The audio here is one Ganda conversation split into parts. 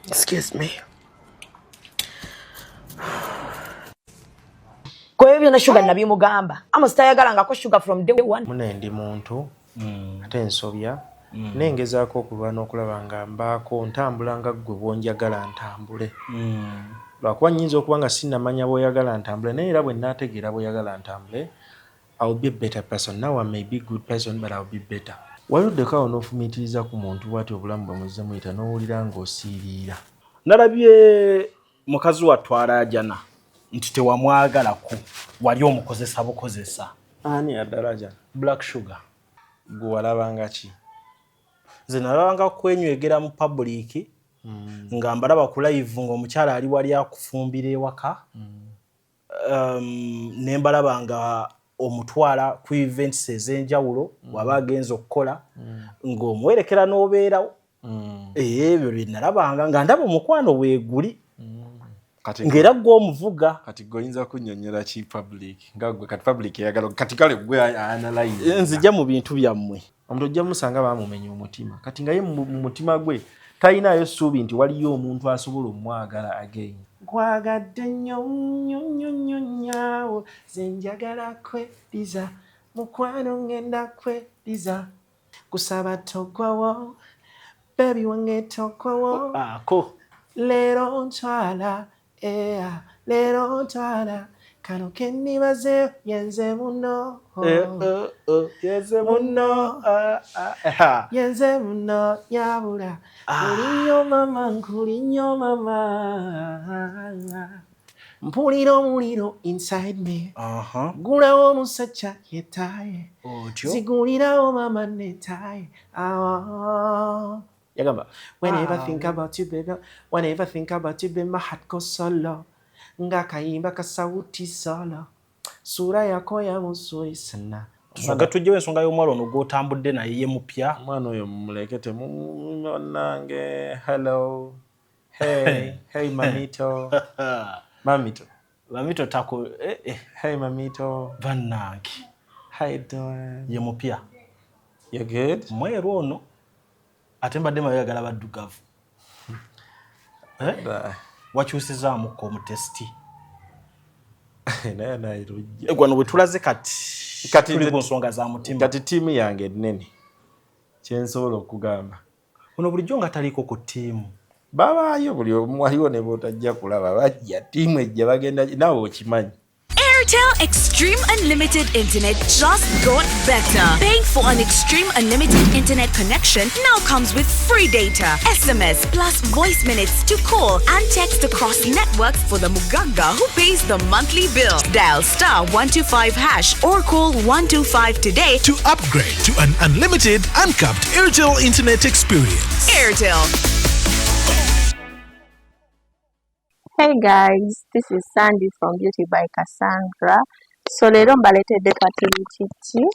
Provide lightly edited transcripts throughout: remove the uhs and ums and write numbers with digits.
Excuse me. Kwa hivyo na sugar nabi mugamba. Amo sitayagala ko sugar from day one. Mune ndi muntu ate ensobya nengezaako okuba n'okulaba nga mbaako ntambula nga ggwe bw'onjagala ntambule. Lwakuba nnyinza okuba nga sinnamanya bw'oyagala ntambule naye era bwe nnaategeera bw'oyagala ntambule, I will be a better person. Now I may be a good person but I will be better. Waluddeko awo n'ofumiitiriza ku muntu bw'ati obulamu bwe muzze muyita n'owulira ng'osiiriira. Nalabye mukazi watwala ajana nti tewamwagalako wali omukozesa bukozesa. Ani addala Black Sugar. Gwe walabanga ki? Nze nalabanga kwenywegera mu public nga mbalaba ku live ng'omukyala ali wali akufumbira ewaka. Ne mbalaba nga omutwala ku events ez'enjawulo waba agenza okukola ng'omuwerekera n'obeerawo. Ebyo bye nalabanga nga ndaba omukwano weeguli ng'era gwe omuvuga. Kati goyinza kunnyonnyola ki public nga gwe kati public eyagala kati kale gwe analyze nzija mu bintu byammwe. Omuntu ojja musanga baamumenya omutima kati nga ye mu mutima gwe talinayo ssuubi nti waliyo omuntu asobola omwagala again. Nkwagadde nnyo nnyo nnyo nnyo nnyawo ze njagala kweddiza mukwano ngenda kweddiza kusaba togwawo baby wange togwawo leero ntwala leero ntwala kano kennibaze yenze muno yenze muno yenze muno yabula kulinyo mama nkulinyo mama mpulira omuliro inside me gulawo omusajja yetaaye zigulirawo mama netaaye yagamba whenever I think about you baby whenever I think about you baby my heart goes solo ngakayimba kasauti solo sura yako ya musuri sana. Tusaga tujjewo ensonga y'omwala ono gw'otambudde naye ye mupya. Omwana oyo muleke temunange. Hello. Hey mamito. Mamito tako Hey mamito. Bannange. How you doing? Ye mupya. You good? Mweru ono ate mbadde mayagala baddugavu. Wakyusizaamu ko mu testi. Naye gwano bwe tulaze kati tuli ku nsonga za mutima. Kati ttiimu yange ennene kyensobola okugamba. Ono bulijjo nga taliiko ku ttiimu. Babaayo buli omu waliwo ne bootajja kulaba bajja ttiimu ejja bagenda naawe okimanyi. Airtel Extreme Unlimited Internet just got better. Paying for an Extreme Unlimited Internet connection now comes with free data, SMS plus voice minutes to call and text across networks for the Muganga who pays the monthly bill. Dial *125# or call 125 today to upgrade to an unlimited, uncapped Airtel Internet experience. Airtel. Hey guys, this is Sandy from Beauty by Cassandra. So lero mbaletedde katulitiki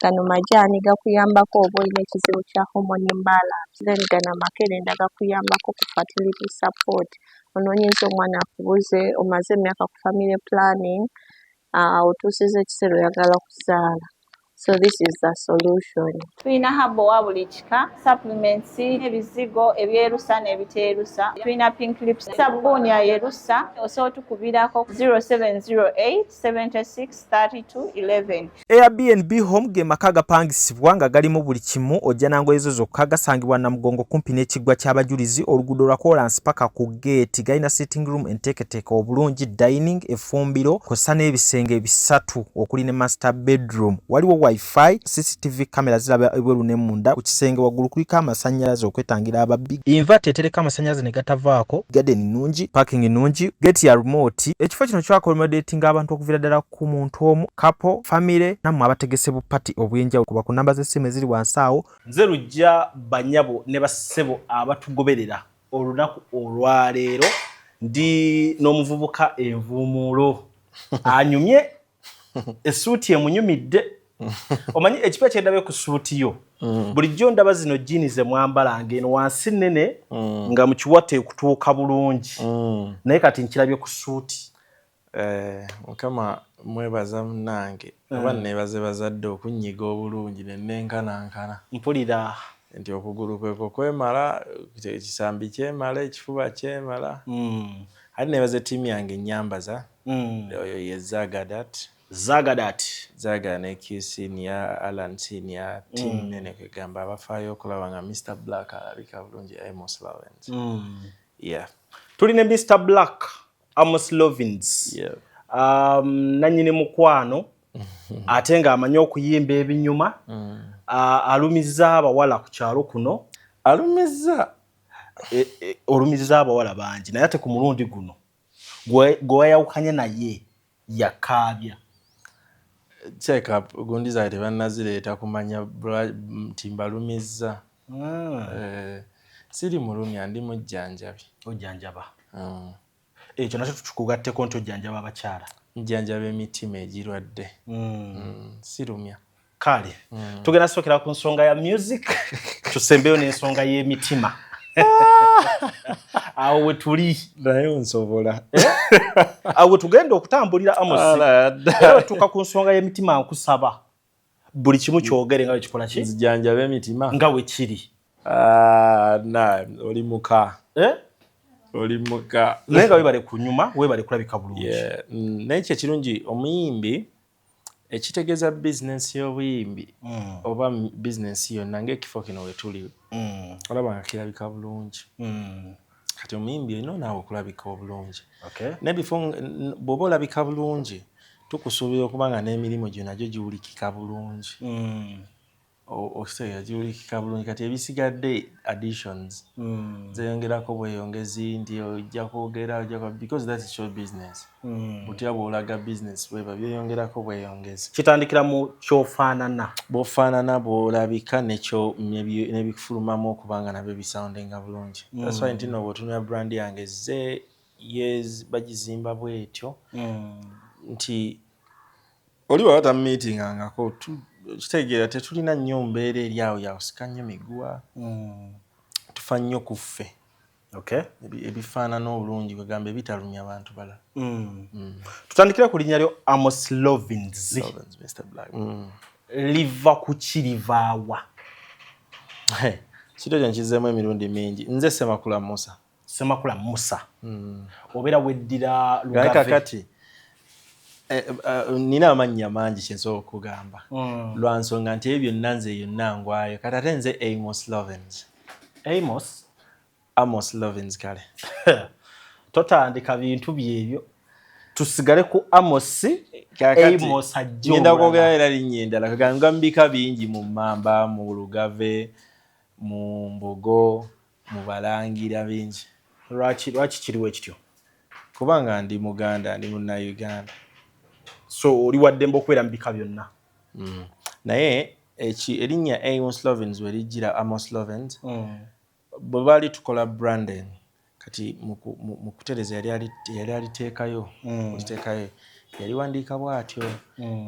kano majani gakuyambako oboine ekizibu kya hormone imbalance. Then gana makerenda gakuyambako ku fertility support. Ononyeza omwana akubuze omaze emyaka ku family planning otuusiza ekiseera oyagala okuzaala. So this is the solution. Tuina habo wa buli kika, supplements, ebizigo, ebyerusa n'ebiteerusa. Tuina pink lips, sabuni ya yerusa, osobola tukubirako 0708 76 32 11. Airbnb Home ge maka gapangisibwa nga galimu buli kimu ojja nango ezo zokka gasangibwa na Mugongo kumpi n'ekiggwa ky'abajulizi oluguudo lwa Kolansi paka ku gate. Galina sitting room enteeketeeke obulungi, dining, effumbiro kw'ossa n'ebisenge bisatu okuli ne master bedroom. Waliwo Wi-Fi, CCTV camera ziraba ebweru ne munda. Ku kisenge waggulu kuliko amasannyalaze okwetangira ababbi. Inverter etereka amasannyalaze ne gatavaako. Garden nnungi, parking nnungi, gate ya remote. Ekifo kino kyakomodatinga abantu okuviira ddala ku muntu omu, couple, family nammwe abategese bu party obw'enjawulo. Kuba ku namba z'essimu eziri wansi awo. Nze lujja banyabo ne bassebo abatugoberera olunaku olwaleero ndi n'omuvubuka envuumuulo anyumye essuuti emunyumidde. Omanyi ekipya kyendabe ku suuti yo bulijjo ndaba zino jini ze mwambala ngeno wansi nnene nga mu kiwate kutuuka bulungi naye kati nkirabye ku suuti. Mukama mwebaza munnange oba neebaze bazadde okunyiga obulungi ne nenkanankana. Mpulira nti okugulu kwe kwemala ekisambi kyemala ekifuba kyemala ate nebaze ttiimu yange ennyambaza oyo ye Zaga ne QC niya Alan C niya team nene kwegamba abafaayo okulaba nga Mr Black alabika bulungi Amos Lovins. Yeah. Tuline Mr Black Amos Lovins. Yeah. Nanyini mukwano ate nga amanyi okuyimba ebinyuma alumiza abawala ku kyalo kuno olumiza abawala bangi naye ate ku mulundi guno gwe wayawukanye naye yakaabya check up gundi zaite bannazireeta kumanya nti mbalumizza siri mulumya ndi mujjanjabi ojjanjaba ekyo nakyo tukugatteko nti ojjanjaba abakyala njjanjaba emitima egirwadde sirumya kale tugenda sookera ku nsonga ya music tusembeyo n'ensonga y'emitima awo we tuli naye onsobola awo tugenda okutambulira Amos tuka ku nsonga y'emitima nkusaba buli kimu kyogere nga kikola ki nzijanjaba emitima nga we kiri oli muka oli muka naye nga webale ku nyuma webale kulabika bulungi naye ekyo ekirungi omuyimbi ekitegeeza bizinensi y'obuyimbi oba bizinensi yonna ng'ekifo kino we tuli olaba nga kirabika bulungi kati omuyimbi olina naawe okulabika obulungi naye bw'oba olabika bulungi tukusuubira okuba nga n'emirimu gyo nagyo giwulikika bulungi okitegeera giwulikika bulungi kati ebisigadde additions zeyongerako bweyongezi nti ojja kwogera because that is show business butya bw'olaga business bweba byeyongerako bweyongezi kitandikira mu kyofaanana bw'ofaanana bw'olabika n'ebikufulumamu okuba nga nabyo bisoundinga bulungi that's why nti no bw'otunula brand yange bagizimba bwetyo nti oli bwaba tamumiitingangako kitegeera tetulina nnyo mbeera eri awo yakusika nnyo miguwa tufa nnyo ku ffe ebifaanana obulungi kwegamba ebitalumya abantu balala tutandikire ku linnya lyo Amos Lovins Mr Black liva ku kirivaawa kito kyo nkizeemu emirundi mingi nze Semakula Musa obeera weddira Lugave kakati nina amannya mangi kyensobola okugamba lwa nsonga nti ebyo byonna nze yonna ngwayo kati ate nze Amos Lovins kale totandika bintu byebyo tusigale ku Amos ajjo ngenda kwogera era linnya endala kagamba mbika bingi mu Mamba mu Lugave mu Mbogo mu Balangira bingi lwaki kiriwo ekityo kubanga ndi Muganda ndi Munnayuganda so oli waddembe okubeera mu bika byonna naye erinnya Amos Lovins we lijjira Amos Lovins bwe baali tukola branding kati mu kutereza yali aliteekayo yaliwandiika bw'atyo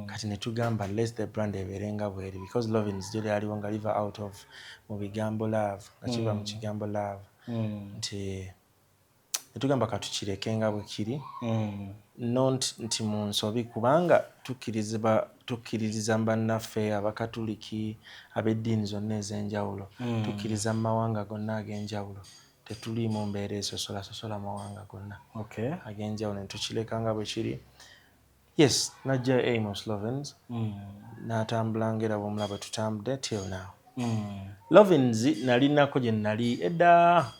kati ne tugamba let the brand ebeerenga bweri because Lovins gyo lyaliwo nga liva out of mu bigambo love nga kiva mu kigambo love nti netugamba katukireke bwe kiri nti mu nsobi kubanga tukkiririza bannaffe abakatuliki ab'eddiini zonna ez'enjawulo tukkiriza mu mawanga gonna ag'enjawulo tetuli mu mbeera esosola mawanga gonna ag'enjawulo ne tukireka nga bwe kiri yes najja Amos Lovins n'atambula ng'era bw'omulaba bwe tutambudde till now Lovins nalinako gye nali edda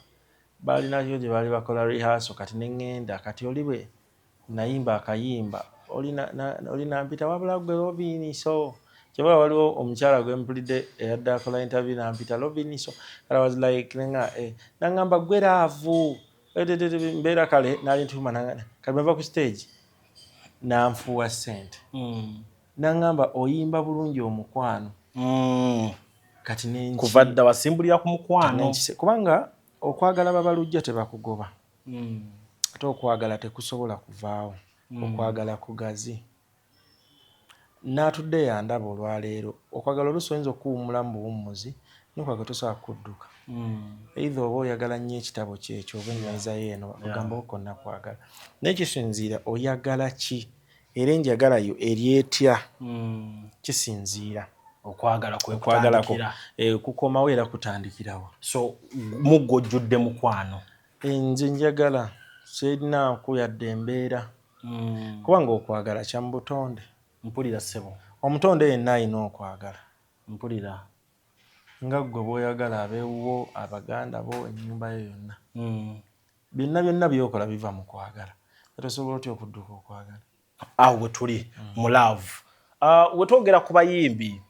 baalinakyo gye baali bakola rehearsal kati neŋŋenda kati oli bwe nayimba akayimba oli nampita wabula gwe Loviniso kyebula waliwo omukyala gwe mpulidde eyadde akola interview nampita Loviniso kati I was like naŋŋamba gwe laavu mbeera kale naali ntuma kati bava ku stage nanfuwa ssente naŋŋamba oyimba bulungi omukwano kati kuva dda wasimbulira ku mukwano kubanga okwagala babalujja tebakugoba ate okwagala tekusobola kuvaawo okwagala kugazi n'atudde yandaba olwaleero okwagala oluusi oyinza okuwummula mu buwummuzi nokwagala tosobola kudduka either oba oyagala nnyo ekitabo kyekyo oba enyweza yeeno ogamba okonna kwagala naye kisinziira oyagala ki era enjagala yo eri etya kisinziira okwagala kwe kutandikira kukomawo era kutandikirawo. So muggo jjudde mukwano. Nze njagala sirina kuyadde embeera kubanga okwagala kya mu butonde. Mpulira ssebo, omutonde yenna alina okwagala. mpulira nga gwe bw'oyagala abeewuwo, abaganda bo, ennyumba yo yonna. Byonna byokola biva mu kwagala. Tosobola otya okudduka okwagala? Awo we tuli mu love. We twogera ku bayimbi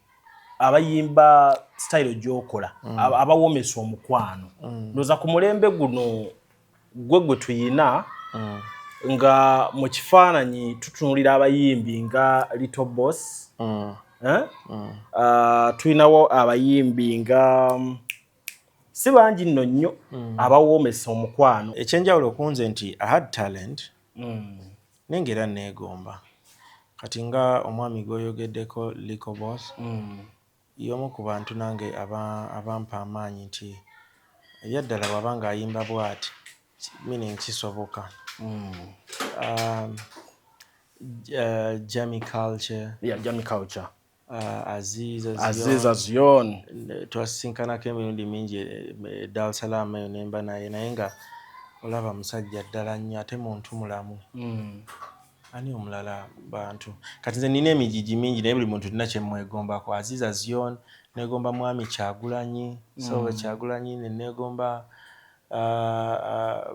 abayimba style gy'okola abawoomesa omukwano, ndowooza ku mulembe guno gwe tuyina nga mu kifaananyi tutunulira abayimbi nga Little Boss, tulinawo abayimbi nga si bangi nno nnyo abawoomesa omukwano. Ekyenjawulo kunze nti I had talent nengera neegomba. Kati nga omwami gw'oyogeddeko Little Boss, y'omu ku bantu nange abampa amaanyi nti ebyaddala bw'aba ng'ayimba bw'ati meaning kisoboka. Jamie Culture, Jamie Culture, Aziza Zion twasinkanako emirundi mingi Dar es Salaam eyo nemba naye nga olaba musajja ddala nnyo ate muntu mulamu. Ani omulala bantu kati nze nina emijiji mingi naye buli muntu tulina kyemwegombako. Aziza Zion, negomba mwami Kyagulanyi, Sowe Kyagulanyi, negomba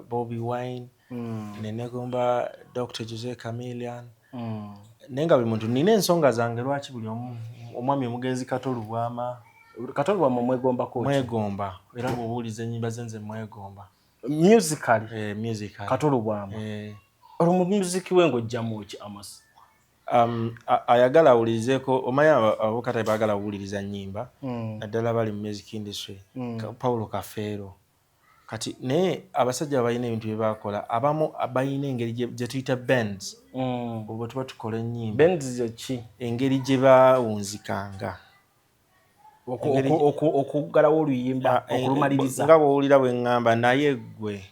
Bobby Wine, negomba Dr. Jose Chameleon. Nenga buli muntu nina ensonga zange lwaki buli omwami omugenzi Katolu Bwama mwegombako. Mwegomba era bw'obuuliza ennyimba ze nze mwegomba. Musically Katolu Bwama. Olwo mu music we ng'ojjamu ki Amos? Ayagala awulirizeeko, omanyi abokata baagala awuliriza nnyimba naddala bali mu music industry. Paulo Kafeero kati naye abasajja balina ebintu bye bakola, abamu balina engeri gye tuyita bands. Obwo tuba tukola ennyimba. Bands ze ki? Engeri gye baawunzikanga okuggalawo oluyimba okulumaliriza. Nga bw'owulira bwe ŋŋamba naye ggwe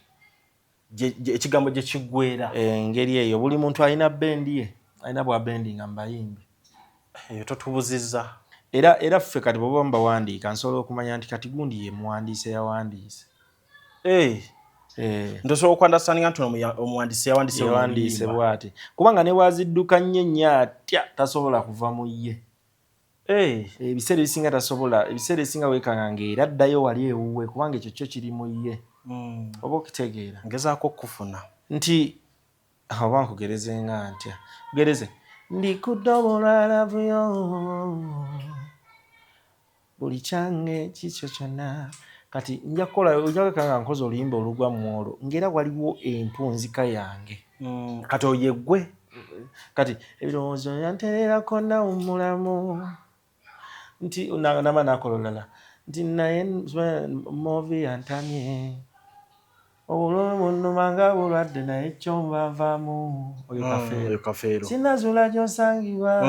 ekigambo gye kiggwera. Engeri eyo buli muntu alina bendi ye, alina bwa bendi nga mbayimbi. Eyo totubuzizza. Era ffe kati bw'oba mubawandiika nsobola okumanya nti kati gundi ye muwandiise yawandiise. Ndosobola okwandasaninga nti omuwandiisi yawandiise bw'ati. Kubanga ne bwazidduka nnyo atya tasobola kuva mu ye. Ebiseera ebisinga tasobola, ebiseera ebisinga weekanga ng'era addayo wali ewuwe kubanga ekyo kyo kiri mu ye. Oba okitegeera. Ngezaako okufuna nti oba nkugereze nga ntya. Gereze. Ndikudobola love yo buli kyange kikyo kyonna. Kati nja kukola ojjawekanga nkoze oluyimba olugwa mu olwo ng'era waliwo empunzika yange. Kati oyeggwe. Kati ebirowoozo yantereerako nawummulamu nti naba nakola olulala nti naye movi yantamye obulumi bunnuma nga bulwadde naye kyo nvavaamu. Oyo Kafeero sinazula gy'osangibwa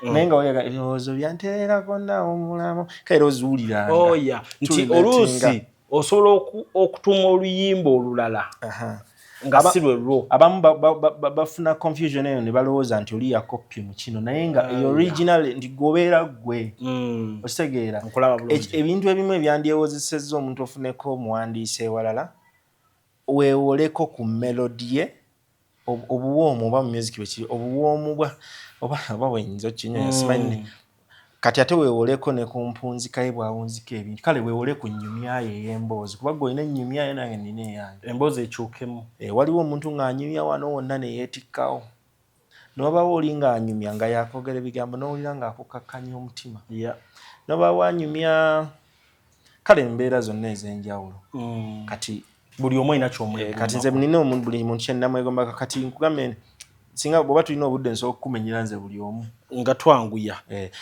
naye nga oyaga ebirowoozo byantereerako nawummulamu kaera ozuuliranga nti oluusi osobola okutuuma oluyimba olulala nga si lwe lwo. Abamu bafuna confusion eyo ne balowooza nti oli yakoppye mu kino naye nga original nti gobeera ggwe. Okitegeera ebintu ebimu ebyandyewozesezza omuntu ofuneko omuwandiisi ewalala weewoleko ku melody ye obuwoomu oba mu music bwekiri obuwoomu oba bwenyinza okinywa simanyi. Kati ate weewoleko ne ku mpunzika ye bwawunzika ebintu kale weewole ku nnyumya ye ey'emboozi kuba ggwe olina ennyumya ye nange nina eyange. Emboozi ekyukemu. Waliwo omuntu ng'anyumya wano wonna ne yeetikkawo n'obawo oli ng'anyumya nga yakwogera ebigambo n'owulira ng'akukakkanya omutima. N'obawo anyumya kale embeera zonna ez'enjawulo. Kati buli omu alina ky'omwegomba. Kati nze nina buli muntu kye nnamwegombako. Kati nkugambe singa bw'oba tulina obudde nsobola okukumenyera nze buli omu nga twanguya.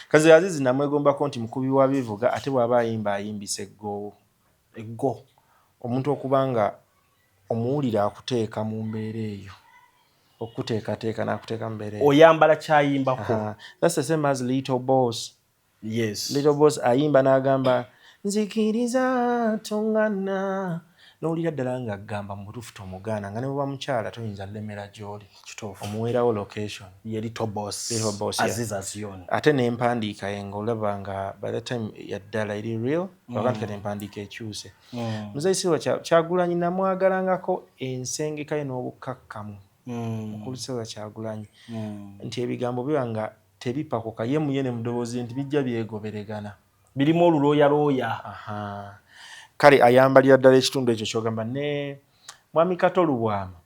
Kazi Azizi namwegombako nti mukubi wa bivuga ate bw'aba ayimba ayimbisa eggo. Omuntu okuba nga omuwulira akuteeka mu mbeera eyo okuteekateeka n'akuteeka mu mbeera eyo. Oyambala kyayimbako. That's the same as Little Boss. Yes. Little Boss ayimba n'agamba nzikiriza tongana n'owulira ddala nga agamba mu butuufu tomugaana nga ne bwe mukyala toyinza lemera gy'oli omuweerawo location ye little boss Aziz Azion ate n'empandiika ye ng'olaba nga by the time yaddala eri real wakati kati empandiika ekyuse Muzeeyi Kyagulanyi namwagalangako ensengeka ye n'obukkakkamu Mukulu Silver Kyagulanyi nti ebigambo biba nga tebipakuka ye muye ne mudowoozi nti bijja byegoberegana birimu olulooyalooya kale ayambalira ddala ekitundu ekyo kyogamba ne Mwami Kato Lubwama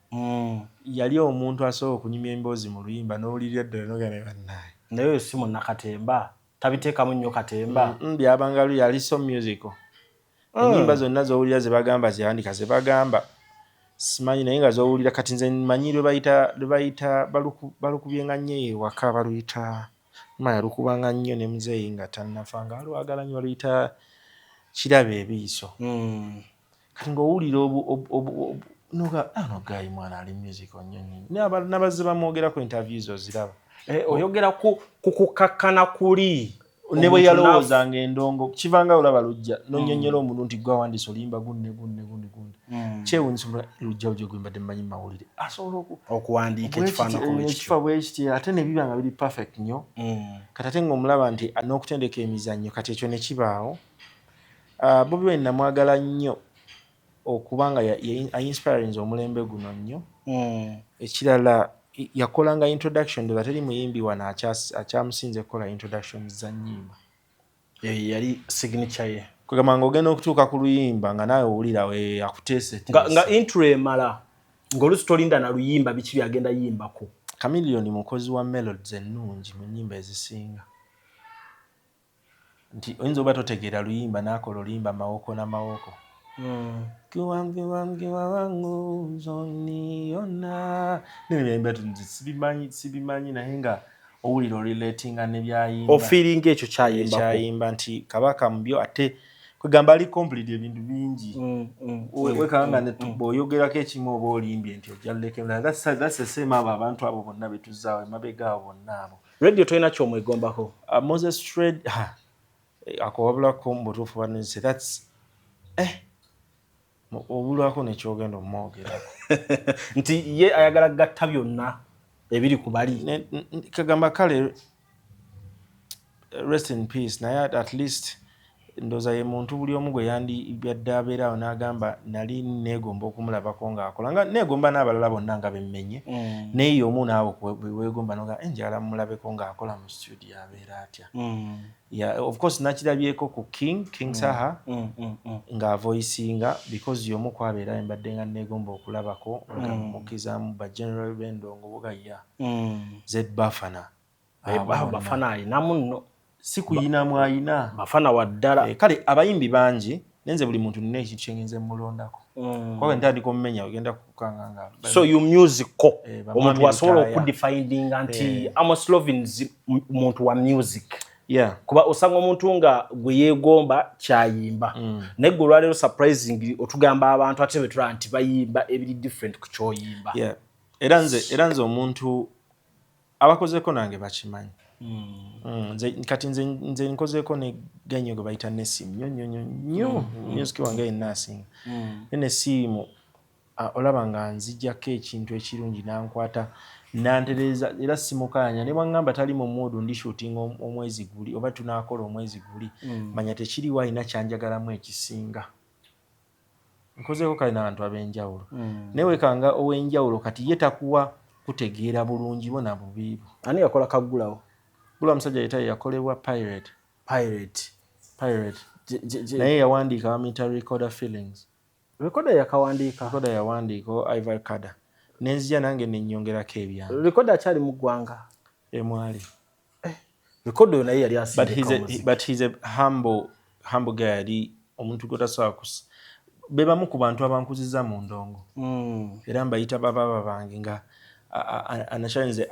yali omuntu asobola okunyumya emboozi mu luyimba n'owulirira ddala n'ogamba bannaye naye oyo si munnakatemba tabiteekamu nnyo katemba byabanga yali so musical ennyimba zonna z'owulira ze bagamba zeyandika ze bagamba simanyi naye nga z'owulira kati nze mmanyi lwe bayita balukubyenga nnyo ewaka baluyita maya lukubanga nnyo ne muzeeyi nga tannafa nga alwagala nnyo baluyita kiraba ebiiso kati ng'owulira noga gayi mwana ali musical nnyo nnyo n'abazze bamwogerako interviews oziraba oyogera ku kukakkana kuli ne bwe yalowoozanga endongo kivanga olaba lujja nonyonyola omuntu nti gwe awandiisa olimba gunne kyewuunyisa lujja lujja gwimbadde mmanyi mawulire asobola okuwandiika ekifaanako bwe kiti ate ne biba nga biri perfect nnyo kati ate ng'omulaba nti n'okutendeka emizannyo kati ekyo ne kibaawo Bobi Wine namwagala nnyo okubanga inspirinze omulembe guno nnyo ekirala yakolanga introduction ndoza teri muyimbi wano akyamusinze kukola introduction za nnyimba yali signature ye kugamba ng'ogenda okutuuka ku luyimba nga naawe owulira akuteese nga intro emala ng'olusi tolinda na luyimba biki byagenda yimbako Chameleone mukozi wa melodies ennungi mu nnyimba ezisinga nti oyinza oba totegeera luyimba n'akola oluyimba mawoko n'amawoko Kiwa wangu zoniona sibimanyi naye nga owulira oliratinga ne byayimba ofeeling ekyo kyayimba nti kabaka mubyo ate kwegamba ali complete ebintu bingi wekanga ne bw'oyogerako ekimu oba olimbye nti ojjalekemula that's the same abo abantu abo bonna betuzaawo emabega abo bonna abo radio tolina kyomwegombako Moses Shred akowabulako mu butuufu banise that's obulwako nekyogenda omwogerako nti ye ayagala gatta byonna ebiri ku bali kagamba kale rest in peace naye at least ndoza ye muntu buli omu gwe yandibadde abeerawo n'agamba nali neegomba okumulabako ng'akola nga neegomba n'abalala bonna nga bemmenye naye omu naawe weegomba noga njagala mumulabeko ng'akola mu studio abeera atya of course nakirabyeko ku King Saha ng'avoicinga because y'omu kwabeera mbadde nga neegomba okulabako nga mukizaamu ba general b'endongo bugaya Zed Bafana Bafana ayinamu nno si kuyinamu ayina Bafana wa ddala kale abayimbi bangi nenze buli muntu nina ekintu kyengenze mulondako kwawe ntandika omumenya ogenda kukanganga so you musical omuntu wasobola okudefindinga nti Amos Lovins muntu wa music kuba osanga omuntu nga gwe yeegomba kyayimba naye gwe olwaleero surprising otugamba abantu ate betula nti bayimba ebiri different ku kyoyimba era nze omuntu abakozeko nange bakimanyi kati nze nkozeeko neganyo gwe bayita nesimu nnyo music wange yenaasinga nesimu olaba nga nzijjako ekintu ekirungi nankwata nantereza era simukanya ne bwangamba tali mu mood ndi shooting omwezi guli oba tunaakola omwezi guli manya tekiriwo alina kyanjagalamu ekisinga nkozeeko kale n'abantu ab'enjawulo naye wekanga ow'enjawulo kati ye takuwa kutegeera bulungi bo na bubiibu ani yakola kaggulawo gula musajja yetaye yakolebwa pirate naye yawandiika bamuyita recorder feelings recorder yakawandiika Ivar Kada nenzija nange nenyongerako ebyange recorder akyali mu ggwanga emwali recorder naye yali asindika but he's a humble guy yali omuntu gotasobola bebamu ku bantu abankuziza mu ndongo era mbayita bababa bange nga anashainze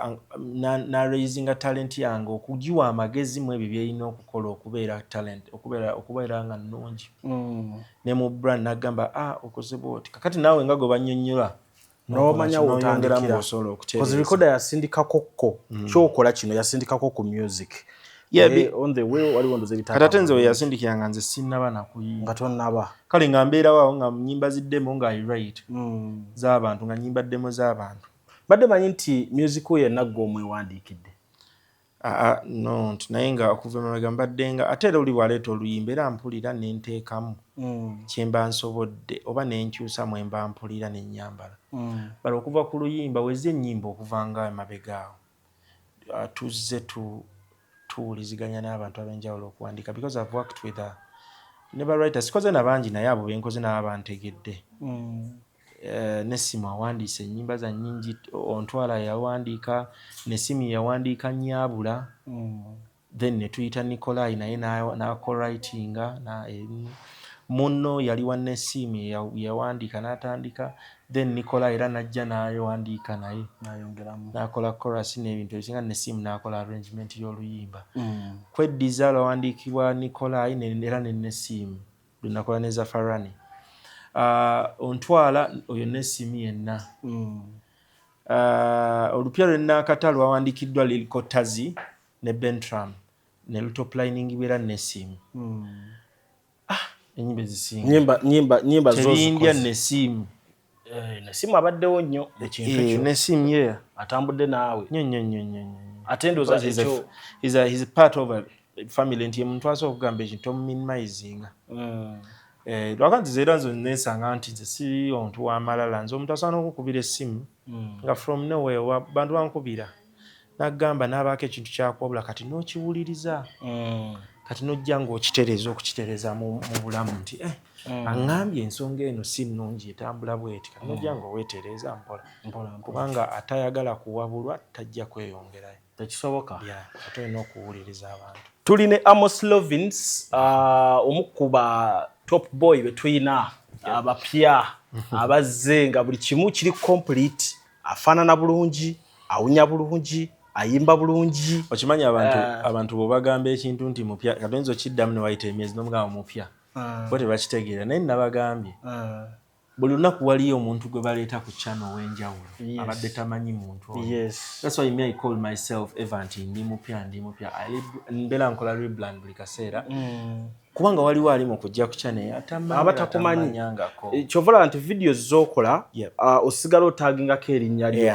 na raising talent yange okugiwa amagezi mu ebyo byeyina okukola okubeera talent okubeera nga nnungi ne mu brand nagamba okozebwa oti kakati naawe nga go bannyonnyola n'omanya wotandikira kozi recorder yasindikakokko kyokola kino yasindikako ku music on the way waliwo ndoze bitaka kata tenze we yasindikiranga nze sinnaba nakuyimba nga tonnaba kale nga mbeerawo nga nyimba ziddemo nga right z'abantu nga nyimba ddemo z'abantu badde manyi nti music we yenna gwe omwewandiikidde no naye nga okuva emabega mbadde nga ate era oli bwaleeta oluyimba era mpulira ne nteekamu kyemba nsobodde oba ne nkyusa mwe mba mpulira ne nnyambala bali okuva ku luyimba wezze ennyimba okuva nga emabega awo tuzze tuwuliziganya n'abantu ab'enjawulo okuwandiika because I've worked with never writers sikoze na bangi naye abo benkoze nabo bantegedde Nesimu awandiise ennyimba za nnyingi Ontwala yawandiika Nesimu yawandiika Nnyabula then ne tuyita Nikolai naye n'aco-writinga munno yali wa Nesimu yawandiika n'atandika then Nikolai era n'ajja n'awandiika naye n'akola chorus n'ebintu ebisinga Nesimu n'akola arrangement y'oluyimba kweddiza lwawandiikibwa Nikolai era ne Nesimu lunakola ne Zafarani Ontwala oyo Nesimu yenna olupya lw'ennaakata lwawandiikiddwa Lilko Tazi ne Bentram ne lutoplining bwera Nesimu enyimba ezisinga nyimba tebindya Nesimu Nesimu abaddewo nnyo ekintu ekyo Nesimu ye atambudde naawe nnyo ate ndowooza ekyo he's part of a family nti muntu asobola okugamba ekintu omuminimizinga lwakanti zeera nzo nesanga nti nze si omuntu w'amalala nze omuntu asobola n'okukubira essimu nga from nowhere bantu bankubira n'agamba n'abaako ekintu kyakwabula kati n'okiwuliriza kati n'ojja ng'okitereeza okukitereeza mu bulamu nti aŋŋambye ensonga eno si nnungi etambula bweti kati n'ojja ng'oweetereeza mpola kubanga atayagala kuwabulwa tajja kweyongerayo tekisoboka ate olina okuwuliriza abantu tuli ne Amos Lovins omu ku ba top boy betuyina abapya abazze nga buli kimu kiri complete afaanana bulungi awunya bulungi ayimba bulungi okimanyi abantu bo bagamba ekintu nti mupya katonzo kiddamu ne wayita emyezi n'omugamba mupya bo tebakitegeera naye nabagambye buli lunaku waliyo omuntu gwe baleeta ku channel w'enjawulo abadde tamanyi muntu oyo that's why me I call myself Evant ndi mupya mbeera nkola rebrand buli kaseera kubanga waliwo alimu okujja ku channel abatakumanyi kyovola nti videos z'okola osigala otaggingako erinnya lyo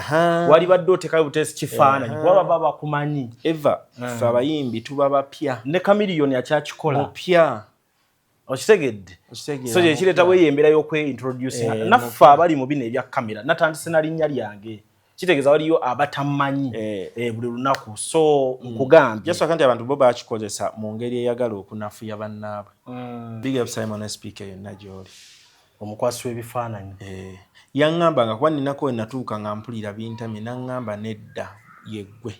wali badde otekayo butesi kifaananyi kuba baba bakumanyi eva ffe abayimbi tuba bapya ne Chameleone akyakikola mupya okitegedde so kyekireeta weeyembeera y'okweintroducing naffe abali mu bino ebya kamera natandise na linnya lyange kitegeeza waliyo abatamanyi buli lunaku so nkugambye jaswaka nti abantu bo bakikozesa mu ngeri eyagala okunafuya bannaabwe big up Simon SPK yonna gy'oli omukwasi w'ebifaananyi yaŋŋamba nga kuba ninako we natuuka nga mpulira bintamye naŋŋamba nedda yeggwe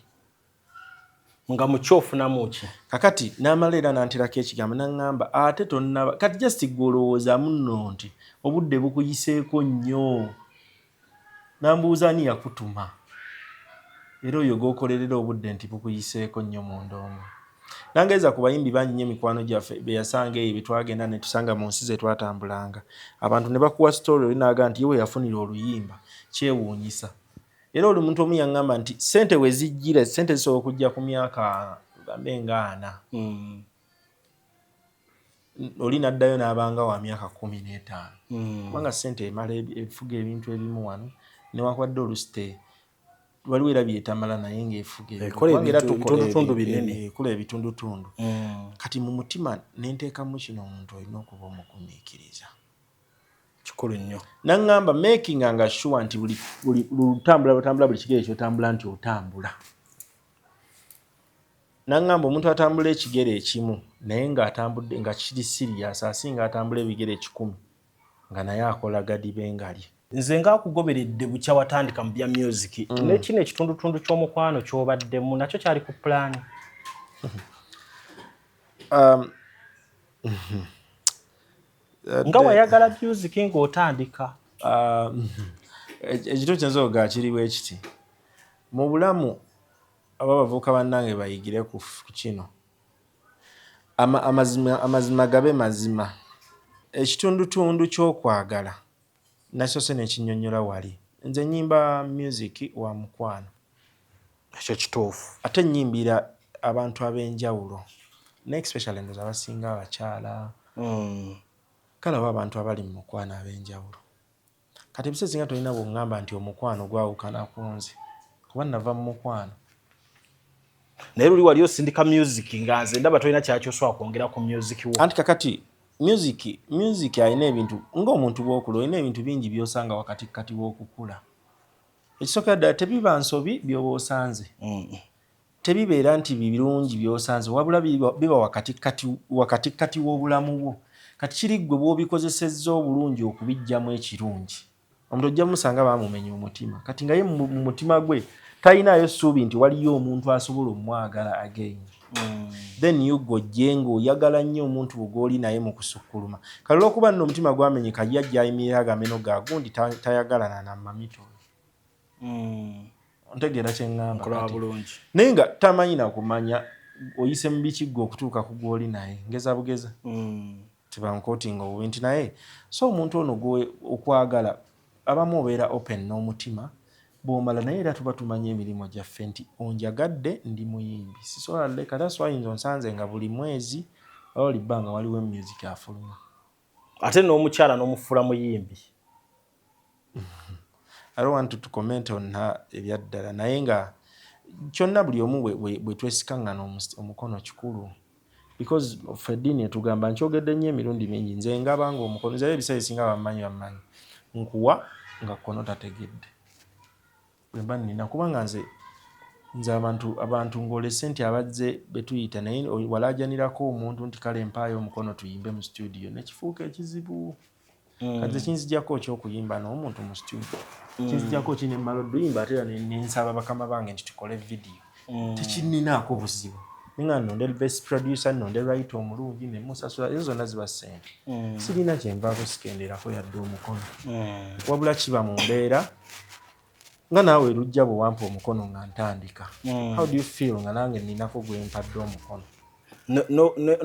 nga mukyofunamu ki kakati n'amala era nanterako ekigambo naŋŋamba ate tonnaba kati just gw'olowoozaamu nno nti obudde bukuyiseeko nnyo nambuuza ani yakutuma era oyo g'okolerera obudde nti bukuyiseeko nnyo mu ndongo nangeeza ku bayimbi bangi nnyo emikwano gyaffe be yasanga eyo betwagenda ne tusanga mu nsi ze twatambulanga abantu ne bakuwa story olinaaga nti yewe yafunira oluyimba kyewuunyisa era oli muntu omu yaŋŋamba nti ssente we zijjira ssente zisobola okujja ku myaka gambe nga 4 oli n'addayo n'abanga wa myaka 15 kubanga ssente emala efuga ebintu ebimu wano newankubadde olusite waliwo era byetamala naye ng'efuga ebitundutundu binene ekula ebitundutundu kati mu mutima nenteekamu kino omuntu olina okuba omugumiikiriza kikulu nnyo naŋŋamba making nga sure nti buli lutambula buli kigere kyotambula nti otambula naŋŋamba omuntu atambula ekigere ekimu naye ng'atambudde nga kiri serious asinga atambula ebigere 100 nga naye akola gadibengali nze ngaakugoberedde bukya watandika mu bya music nekino ekitundutundu ky'omukwano ky'obaddemu nakyo kyali ku plan nga wayagala music ng'otandika ekito kyenzooga kiriwo ekiti mu bulamu aba bavuuka bannange bayigire ku kino amazima gabe mazima ekitundutundu ky'okwagala nakyo se nekinyonnyola wali nze nnyimba music wa mukwano ekyo kituufu ate nnyimbira abantu ab'enjawulo especially ndoza abasinga abakyala kale aba abantu abali mu mukwano ab'enjawulo kati ebiseera nga tolina bw'oŋŋamba nti omukwano gwawukana ku nze kuba nava mu mukwano naye luli wali osindika music nga nze ndaba tolina kyakyosobola kwongera ku music wo anti kakati music alina ebintu ng'omuntu bw'okula olina ebintu bingi by'osanga wakati w'okukula ekisooka ddala tebiba nsobi by'oba osanze tebibeera nti birungi by'osanze wabula biba wakati w'obulamu bwo kati kiri ggwe bw'obikozesezza obulungi okubiggyamu ekirungi omuntu ojja musanga baamumenya omutima kati nga ye mu mutima gwe talinayo ssuubi nti waliyo omuntu asobola omwagala again then yugojje ng'oyagala nnyo omuntu bw'oli naye mu kusukkuluma kale olw'okuba nno omutima gwamenyeka yajja ayimirira agameno ga gundi tayagalana na mamito ntegeera kye ŋŋamba naye nga tamanyi nakumanya oyise mu bikiggwe okutuuka ku gw'oli naye ngeza bugeza tebamukootinga obubi nti naye so omuntu ono gwe okwagala abamu obeera open n'omutima bw'omala naye era tuba tumanya emirimu gyaffe nti onjagadde ndi muyimbi sisobola leka taswayinza onsanze nga buli mwezi oba buli bbanga waliwo music afuluma ate n'omukyala n'omufuula muyimbi I don't want to comment on her ebyaddala naye nga kyonna buli omu bwe twesikangana omukono kikulu because of eddiini etugamba nkyogedde nnyo emirundi mingi nze ngabanga omukono nze ebiseera ebisinga bammanyi nkuwa nga kkono tategedde bwemba nnina kubanga nze abantu ng'olese nti abazze betuyita naye walaajanirako omuntu nti kale mpaayo omukono tuyimbe mu studio nekifuuka ekizibu kati kinzijjako ky'okuyimba n'omuntu mu studio kinzijjako kinemmala oduyimba ate era nensaba bakama bange nti tukole vidiyo tekinninaako buzibu nga nonde best producer nonde writer omulungi nemusasula ezo zonna ziba ssente sirina kyenvaako sikenderako yadde omukono wabula kiba mu mbeera nga naawe lujja bwe wampa omukono nga ntandika how do you feel nga nange ninako gwe mpadde omukono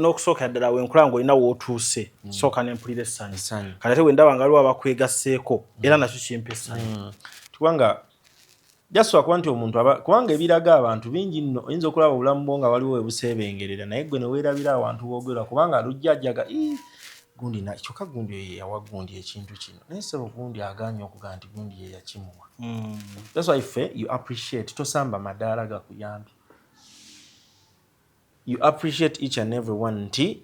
n'okusooka ddala wenkulaba ng'olina w'otuuse sooka nempulira essanyu kati ate wendaba nga waliwo abakwegasseeko era nakyo kimpa essanyu kubanga jaswa kuba nti omuntu kubanga ebiraga abantu bingi nno oyinza okulaba obulamu bwo nga waliwo webuseebengerera naye gwe ne weerabira awantu b'ogera kubanga lujja ajjaga gundi kyokka gundi oyo yawa gundi ekintu kino naye sebo gundi agaanye okugaa nti gundi ye yakimuwa that's why ffe you appreciate tosamba madaala gakuyambi you appreciate each and every one nti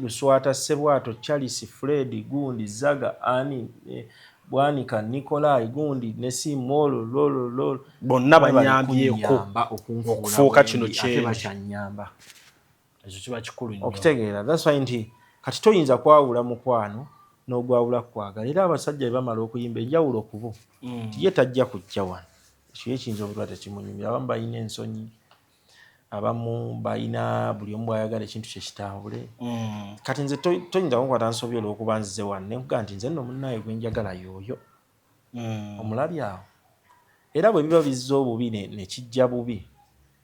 Luswata Sebwato Charles Fred gundi Zaga Ani Bwanika Nikolai gundi Nesi Molo lolo bonna banyambyeko okufuuka kino kyanyamba ekyo kiba kikulu nnyo okitegeera that's why nti kati toyinza kwawula mukwano n'ogwawula kwagala era abasajja bamala okuyimba enjawulo kubo ye tajja kujja wano ekyo ekiyinza obulwa tekimunyumira abamu balina ensonyi abamu balina buli omu bwayagala ekintu kye kitambule kati nze toyinza kunkwata nsobi olw'okuba nzize wano nenkuga nti nze nno munnaye gwe njagala y'oyo omulabi awo era bwe biba bizza obubi ne kijja bubi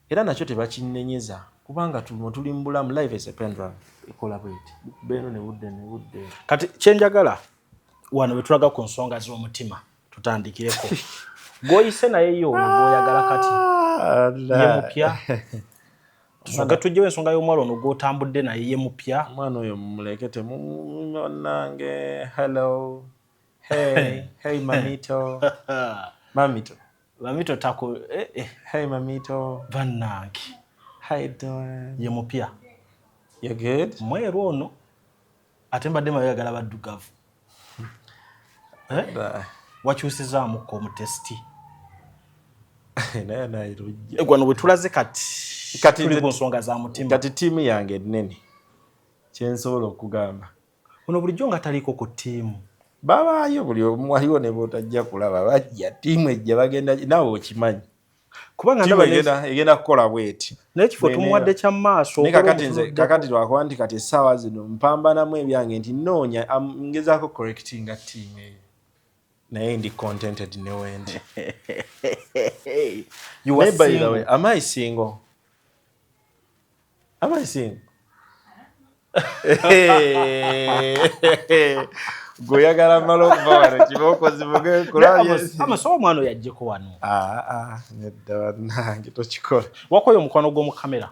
era nakyo tebakinnenyeza kubanga tuli mu bulamu life is a pendrive ekola bweti beeno ne budde kati kyenjagala wano bwe tulaga ku nsonga z'omutima tutandikireko gw'oyise naye yo ono gw'oyagala kati ye mupya tusooke tujjewo ensonga y'omwala ono gw'otambudde naye ye mupya omwana oyo mumulekete munange hello hey mamito tako hey mamito bannange how you doing ye mupya you good mweru ono ate mbadde mayagala baddugavu wakyusizaamuko omutesti naye rujja gwano bwe tulaze kati tuli ku nsonga za mutima kati ttiimu yange ennene kyensobola okugamba ono bulijjo nga taliiko ku ttiimu babaayo buli omu waliwo ne bootajja kulaba bajja ttiimu ejja bagenda naawe okimanyi kubanga egenda kukola bweti n'ekifo tumuwadde kya maaso kakati lwakuba nti kati essaawa zino mpambanamu ebyange nti noonya ngezaako correctinga ttiimu eyo naye ndi contented ne wendi by the way am I single goyagala maloko bawara kiboko zivuge kulabye amaso omwana yajjeko wano nedda nange tochikola wakoyo omukwano gwo mu kamera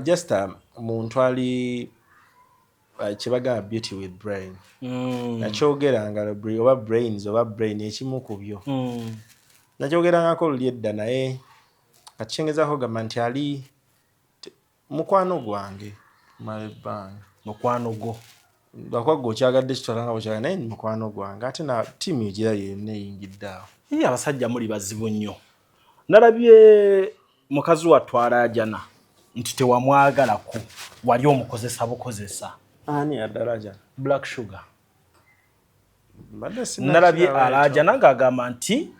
just muntu ali kibaga beauty with brain nakyogeranga oba brains oba brain ekimu ku byo nakyogerangako oluli edda naye kakyengezako gamba nti ali mukwano gwange mala ebbanga mukwano gwo lwakuba okyagadde kitwalanga bwekyaga naye ni mukwano gwange ate na ttiimu egira yenna eyingidde awo iye abasajja muli bazibu nnyo nalabye mukazi wattu alaajana nti tewamwagalako wali omukozesa bukozesa ani addala Black Sugar nalabye alaajana ng'agamba nti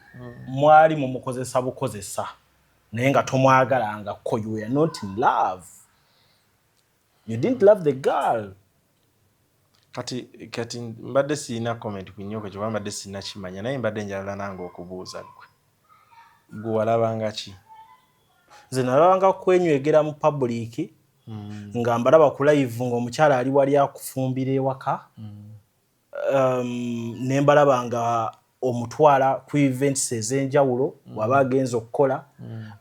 mwali mumukozesa bukozesa naye nga tomwagalangako you were not in love you didn't love the girl kati mbadde sirina comment ku nnyoko kyoba mbadde sirina kimanya naye mbadde njagala nange okubuuza gwe walabanga ki nze nalabanga kwenywegera mu public nga mbalaba ku live ng'omukyala ali wali akufumbira ewaka ne mbalaba nga omutwala ku events ez'enjawulo waba agenza okukola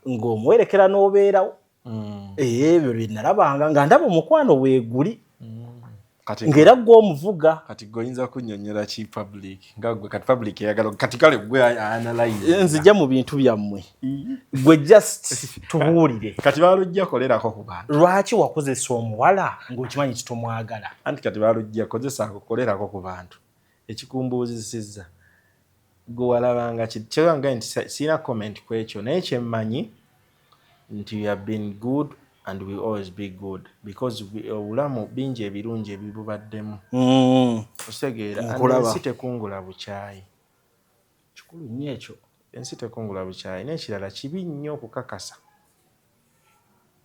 ng'omuwerekera n'obeerawo ebyo bye nalabanga nga ndaba omukwano weeguli ng'era gwe omuvuga kati goyinza kunnyonnyola ki public nga gwe kati public eyagala kati kale gwe analyze nzija mu bintu byammwe gwe just tubuulire kati balujja kolerako ku bantu lwaki wakozesa omuwala ng'okimanyi kitomwagala anti kati balujja kozesa kolerako ku bantu ekikumbuuzisizza gwe walabanga kyewanga nti sirina comment ku ekyo naye kyemmanyi nti you have been good and we always be good because obulamu bingi ebirungi ebibubaddemu osegeera ensi tekungula bukyayi kikulu nnyo ekyo ensi tekungula bukyayi n'ekirala kibi nnyo okukakasa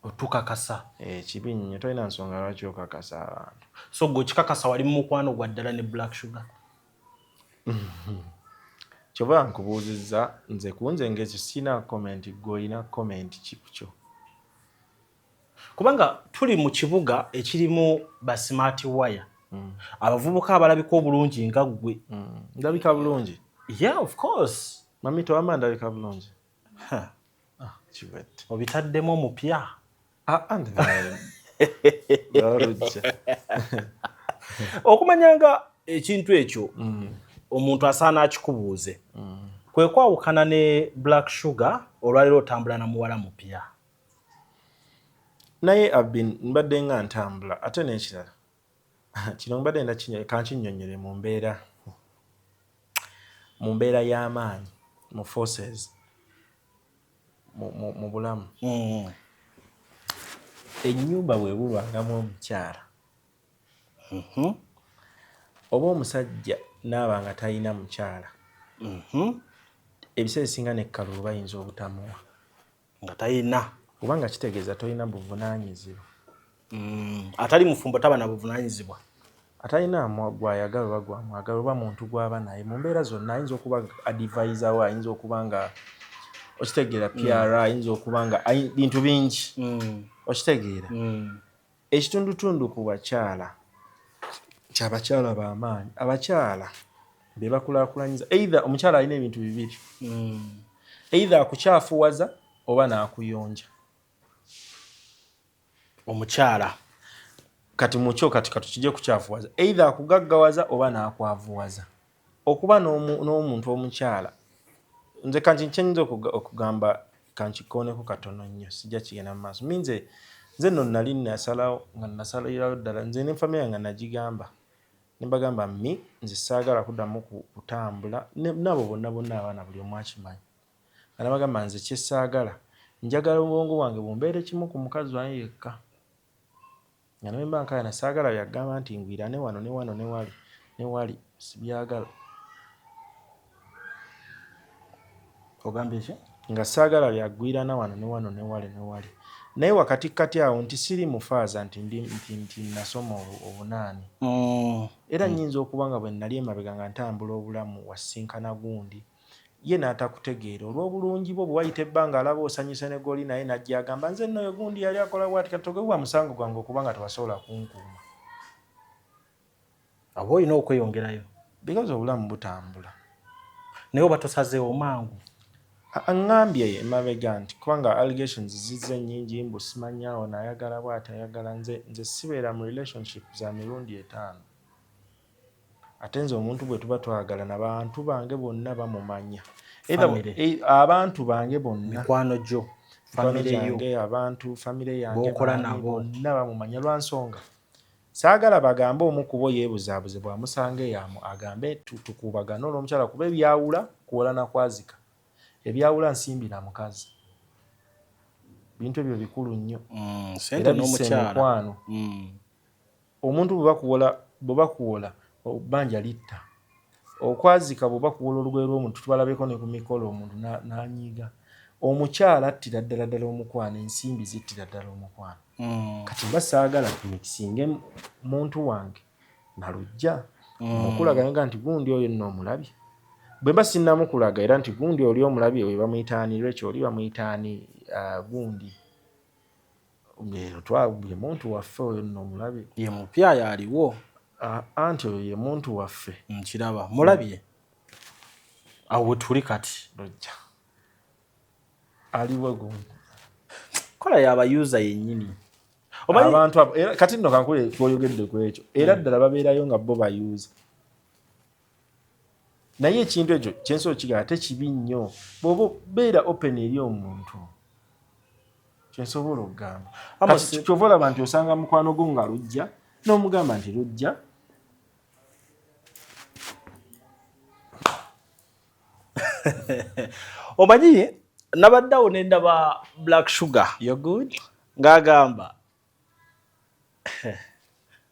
otukakasa kibi nnyo tolina nsonga lwaki okakasa abantu so gwe kikakasa wali mu mukwano gwa ddala ne Black Sugar kyova nkubuuzizza nze kunze ng'ekyo sirina comment gw'olina comment ki ku kyo kubanga tuli mu kibuga ekirimu ba smart wire abavubuka abalabika obulungi nga ggwe ndabika bulungi yeah of course mami towamba ndabika bulungi kibette obitaddemu omupya okumanyanga ekintu ekyo omuntu asaana akikubuuze kwe kwawukana ne Black Sugar olwaliro otambula na muwala mupya naye mbadde nga ntambula ate n'ekirala kino mbadde nda kankinnyonnyole mu mbeera y'amaanyi mu forces mu bulamu ennyumba bwebulwangamu omukyala oba omusajja naaba nga talina mukyala ebiseera ebisinga nekkalulu bayinza obutamuwa nga talina kubanga kitegeeza tolina buvunaanyizibwa atali mufumbo taba na buvunaanyizibwa atalina gwayagala oba gwamwagala oba muntu gwaba naye mu mbeera zonna ayinza okuba advisor we ayinza okuba nga okitegeera PR ayinza okuba nga bintu bingi okitegeera ekitundutundu ku bakyala kyabakyala b'amaanyi abakyala be bakulaakulanyiza either omukyala alina ebintu bibiri either akukyafuwaza oba n'akuyonja omukyala kati mukyo kati katukijje kukyafuwaza either akugaggawaza oba n'akwavuwaza okuba n'omuntu omukyala nze kanti nkyenyinza okugamba kankikooneko katono nnyo sijja kigenda mu maaso nze nno nali nasalawo nga nasalirawo ddala nze ne famire nga nagigamba ne mbagamba nze saagala kuddamu kutambula nabo bonna abaana buli omu akimanyi nga nabagamba nze kyesaagala njagala obwongo bwange bumbeere kimu ku mukazi wange yekka nga nemba nkayana saagala byagamba nti ngwira ne wano ne wano ne wali sibyagala ogambye ki nga saagala byagwirana wano ne wano ne wali naye wakati kati awo nti siri mufaaza nti nasoma obunaani era nnyinza okuba nga bwe nali emabega nga ntambula obulamu wasinkana gundi ye n'atakutegeera olw'obulungi bwo bwe wayita ebbanga alaba osanyuse ne goli naye najja agamba nze nno oyo gundi yali akola bw'ati kati togewa musango gwange okuba nga tewasobola kunkuuma abo olina okweyongerayo because obulamu butambula naye oba tosazeewo mangu aŋŋambye emabega nti kubanga allegations zizze nnyingi mbu simanyaawo nayagala bw'ati ayagala nze sibeera mu relationship za mirundi 5 ate nze omuntu bwe tuba twagala n'abantu bange bonna bamumanya abantu bange bonna mikwano gyo famire yo abantu famire yange bokola nabo bonna bamumanya lwa nsonga saagala bagambe omu kubo yeebuzaabuze bwamusanga eyamu agambe tukubagana olw'omukyala kuba ebyawula kuwola na kwazika ebyawula nsimbi na mukazi bintu ebyo bikulu nnyo sente n'omukyala omuntu bwe bakuwola banja litta okwazika bwe bakuwola olugoye lw'omuntu tubalabeko ne ku mikolo omuntu n'anyiiga omukyala attira ddala omukwano ensimbi zittira ddala omukwano kati mba saagala mikisinge muntu wange nalujja okulaganga nti gundi oyo nno omulabye bwe mba sinnamukulaga era nti gundi oli omulabye we bamuyitaani lwekyo oli bamuyitaani gundi ye muntu waffe oyo nno omulabye ye mupyayo aliwo anti oyo ye muntu waffe nkiraba mulabye awo we tuli kati lojja aliwo gundi kola y'abayuza yennyini abantu abo kati nno kankule twoyogedde ku ekyo era ddala babeerayo nga bo bayuza naye ekintu ekyo kyensobola okigamba tekibi nnyo bw'oba beera open eri omuntu kyensobola okugamba kyova olaba nti osanga mukwano gwo nga lujja n'omugamba nti lujja omanyi nabaddawo ne ndaba Black Sugar ng'agamba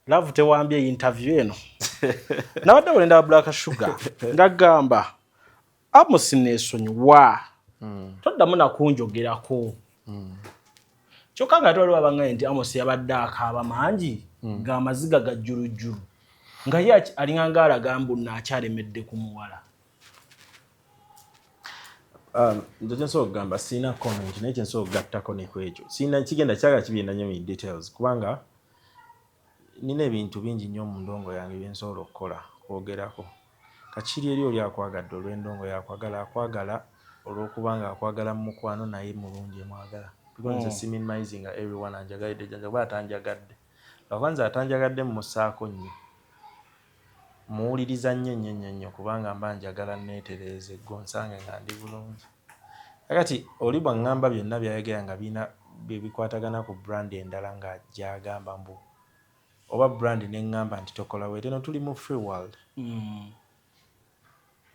love tewambye interview eno nabaddawo ne ndaba Black Sugar ng'agamba Amos neesonyiwa toddamu nakunjogerako kyokka nga tewali wabanga nti Amos yabadde akaaba mangi ng'amaziga gajjulujjulu nga ye alinganga alaga mbu naakyaremedde ku muwala nze kyensobola okugamba sirina comment naye kyensobola okugattako nekwekyo sirina kigenda kyagala kibinda nnyo mu details kubanga nina ebintu bingi nnyo mu ndongo yange byensobola okukola kwogerako kakiri eri oli akwagadde olw'endongo yakwagala akwagala olw'okubanga akwagala mu mukwano naye mulungi emwagala because nze siminimizing everyone anjagalidde janjaba atanjagadde lwakubanza atanjagadde mmusaako nnyo muwuliriza nnyo kubanga mba njagala neetereeze gonsange nga ndi bulungi kakati oli bwaŋŋamba byonna byayogera nga bina bikwatagana ku brand endala nga gyagamba mbu oba brand neŋŋamba nti tokola wete no tuli mu free world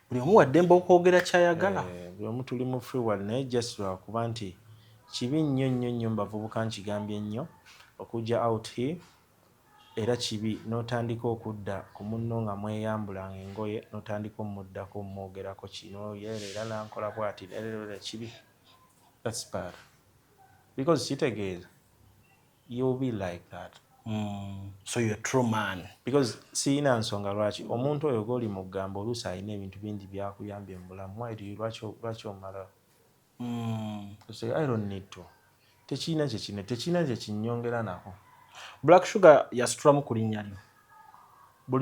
buli omu waddembe okwogera kyayagala buli omu tuli mu free world naye just lwakuba nti kibi nnyo mu bavubuka nkigambye nnyo okujja out here era kibi n'otandika okudda ku munno nga mweyambulanga engoye n'otandika omuddako mwogerako kino era nankola bw'ati kibi that's bad because kitegeeza you'll be like that so you're a true man because siina nsonga lwaki omuntu oyo goli mu gamba oluusi alina ebintu bingi byakuyambye mu bulamu lwaki omala I don't need to tekina kyekinyongera nako Black Sugar yasitulamu ku linnya lyo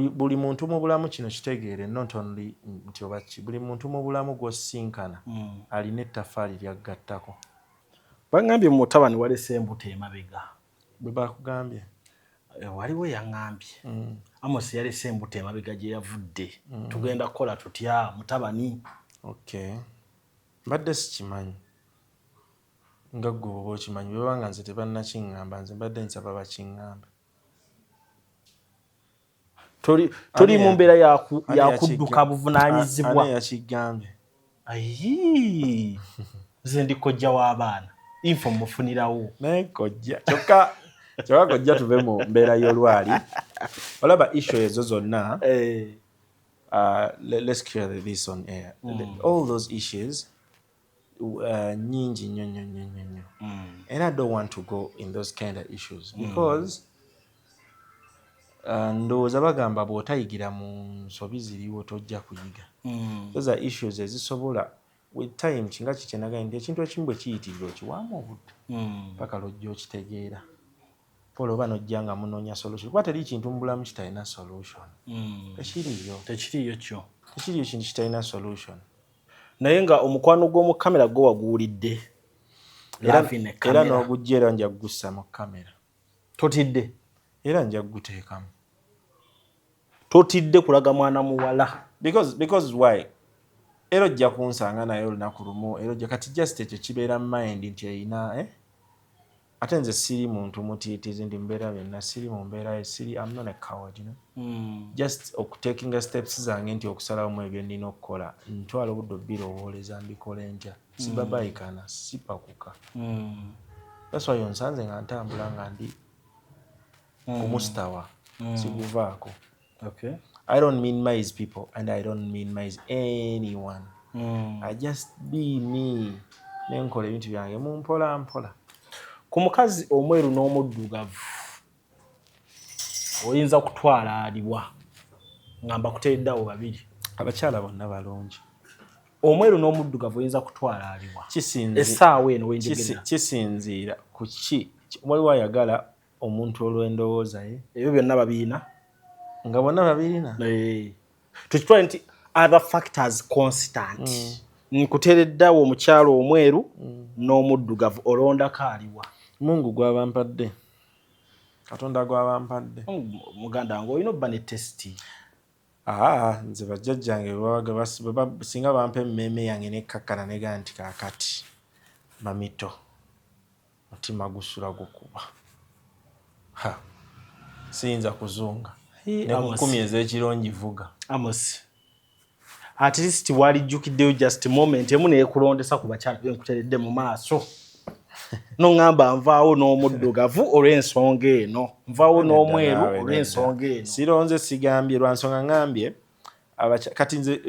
buli muntu mu bulamu kino kitegeere not only nti oba buli muntu mu bulamu gw'osinkana alina ettaffaali lyaggattako baŋŋambye mu mutabani walese embuto emabega bwe bakugambye waliwo yaŋŋambye Amos yalese embuto emabega gye yavudde tugenda kukola tutya mutabani okay mbadde sikimanyi nga gwe oba okimanyi bwe banga nze tebannakiŋŋamba nze mbadde nsaba bakiŋŋamba tuli mu mbeera yakudduka buvunaanyizibwa ani yakigambye ayi nze ndi kojja w'abaana info mufunirawo naye kojja kyokka kojja tuve mu mbeera y'olwali olaba issue ezo zonna let's clear this on air all those issues nyingi nnyo and I don't want to go in those kind of issues because ndowooza bagamba bw'otayigira mu nsobi ziriwo tojja kuyiga those are issues ezisobola with time kinga kikyenaganye nti ekintu ekimu bwe kiyitiddwa okiwaamu obudde paka lwojja okitegeera Polo bano jjanga munoonya solution. Kuba teri kintu mu bulamu kitalina solution. Tekiriyo. Tekiriyo kyo. Tekiriyo kintu kitalina solution. Naye nga omukwano gw'omu kamera gwo waguwulidde. Era n'ogujja era nja kugussa mu kamera. Totidde. Era nja kuguteekamu. Totidde kulaga mwana muwala. Because why? Era ojja kunsanga naye olunaku lumu. Era ojja kati just ekyo kibeera mu mind nti erina ate nze siri muntu mutiitizi ndi mbeera byonna siri mu mbeera siri I'm not a coward, you know? Just taking steps zange nti okusalawo mu ebyo nnina okukola ntwala obudde obirowooleza mbikole ntya sibabayikana sipakuka. That's why onsanze nga ntambula nga ndi kumustawa siguvaako. Okay. I don't minimize people and I don't minimize anyone. I just be me. Nenkola ebintu byange mu mpola mpola. Ku mukazi omweru n'omuddugavu oyinza kutwala aliwa ngamba kuteeddawo babiri. Abakyala bonna balungi. Omweru n'omuddugavu oyinza kutwala aliwa. Essaawa eno wenjogera. Kisinziira ku ki waliwo ayagala omuntu olw'endowooza ye. Ebyo byonna babiina. Nga bonna babirina. Tukitwale nti other factors constant. Nkuteereddawo omukyalo omweru n'omuddugavu olondako aliwa. Mungu gw'abampadde. Katonda gw'abampadde. Muganda wange olina obba ne testi. Nze bajjajjange singa bampa emmeeme yange nekkakkana negamba nti kaakati mamito mutima gusula gukuba. Siyinza kuzunga. Nekukumi ez'ekirungi vuga. Amos. At least walijjukiddeyo just moment emu neekulondesa ku bakyala benkuteredde mu maaso. Nongamba nvaawo n'omuddugavu olw'ensonga eno. Nvaawo n'omweru olw'ensonga eno. Sironze sigambye lwa nsonga ngambye kati nze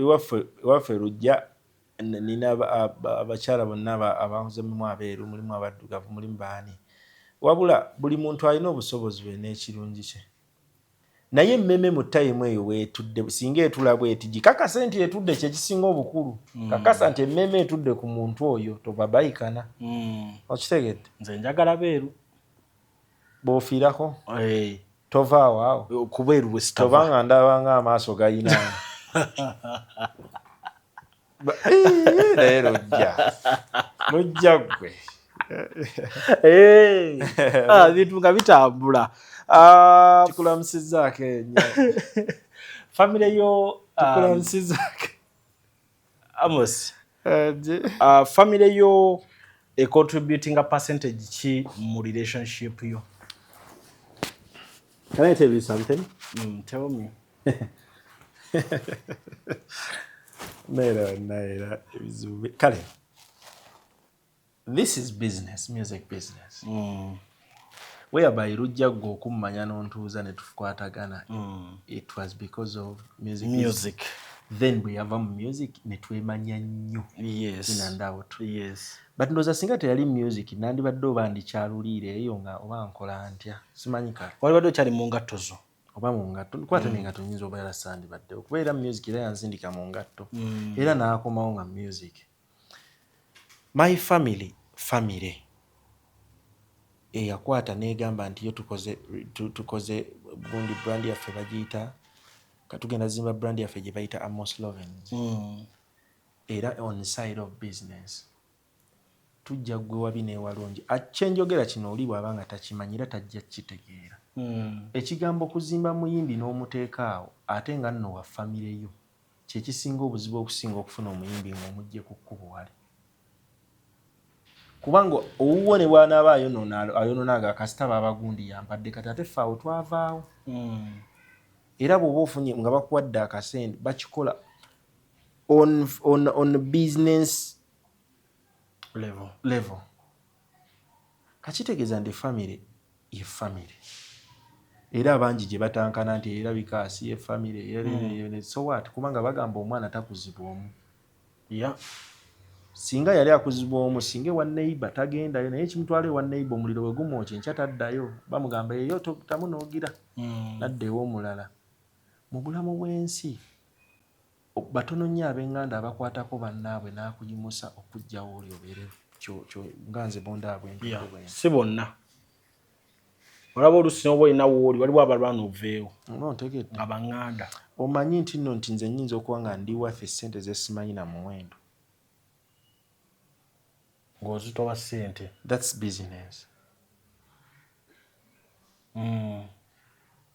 ewaffe lujja nina abakyala bonna abakozemu abeeru mulimu abaddugavu mulimu baani. Wabula buli muntu alina obusobozi bwe n'ekirungi kye. Naye emmeme mu tayimu eyo weetudde singa etula bweti gikakasa nti etudde kye kisinga obukulu. Kakasa nti emmeme etudde ku muntu oyo tobabayikana. Okitegedde? Nze njagala beeru. Bw'ofiirako? Tovaawo awo. Ku beeru bwe sitava. Tobanga ndabanga amaaso gayina. Naye lujja gwe. Bintu nga bitambula. Tukulamusizzaako ennyo. Famire yo tukulamusizzaako. Amos. Famire yo contributing a percentage ki mu relationship yo? Can I tell you something? Tell me. Naira ebizube. Kale. This is business, music business. Whereby lujja gwe okummanya n'ontuuza ne tukwatagana. It was because of music. Then bwe yava mu music ne twemanya nnyo. Inandawutu. But ndowooza singa teyali music nandibadde oba ndikyaluliire eyo nga oba nkola ntya. Simanyi kale. Walibadde okyali mu ngatto zo. Oba mu ngatto. Kwata n'engatto nnyinza obeera sandibadde. Okubeera music era yansindika mu ngatto. Era n'akomawo nga music. My family. Eyakwata negamba nti yo tukoze bundi brand yaffe bagiyita katugenda zimba brand yaffe gye bayita Amos Lovens. Era on side of business tujja gwe wabi n'ewalungi akyenjogera kino oli bw'abanga takimanyira tajja kitegeera. Ekigambo kuzimba muyimbi n'omuteekaawo ate nga nno wa famire yo kye kisinga obuzibu okusinga okufuna omuyimbi ng'omugye ku kkubo wali. Kubanga owuwo ne bw'anaaba ayononaaga akasita babagundi yampadde kati ate ffe awo twavaawo. Era bw'oba ofunye nga bakuwadde akasente bakikola on business level. Kakitegeeza nti family ye family. Era abangi gye batankana nti erabika asi ye family. So what? Kubanga bagamba omwana takuzibwamu. Singa yali akuzibwa omu singa wa neighbor tagendayo naye kimutwala ewa neighbor omuliro bwe gumwokya enkya taddayo bamugamba eyo tamunoogira naddeewo omulala. Mu bulamu bw'ensi batono nnyo ab'enganda abakwatako bannaabwe n'akuyimusa okujjawo oli obeere nga nze bondaabwe si bonna. olaba oluusi n'oba olina wooli waliwo abalwana oveewo Nontegedde. nga baŋŋanda. Omanyi nti nno nti nze nnyinza okuba nga ndi worth ssente ze simanyi na muwendo. Ng'ozitoba ssente. That's business.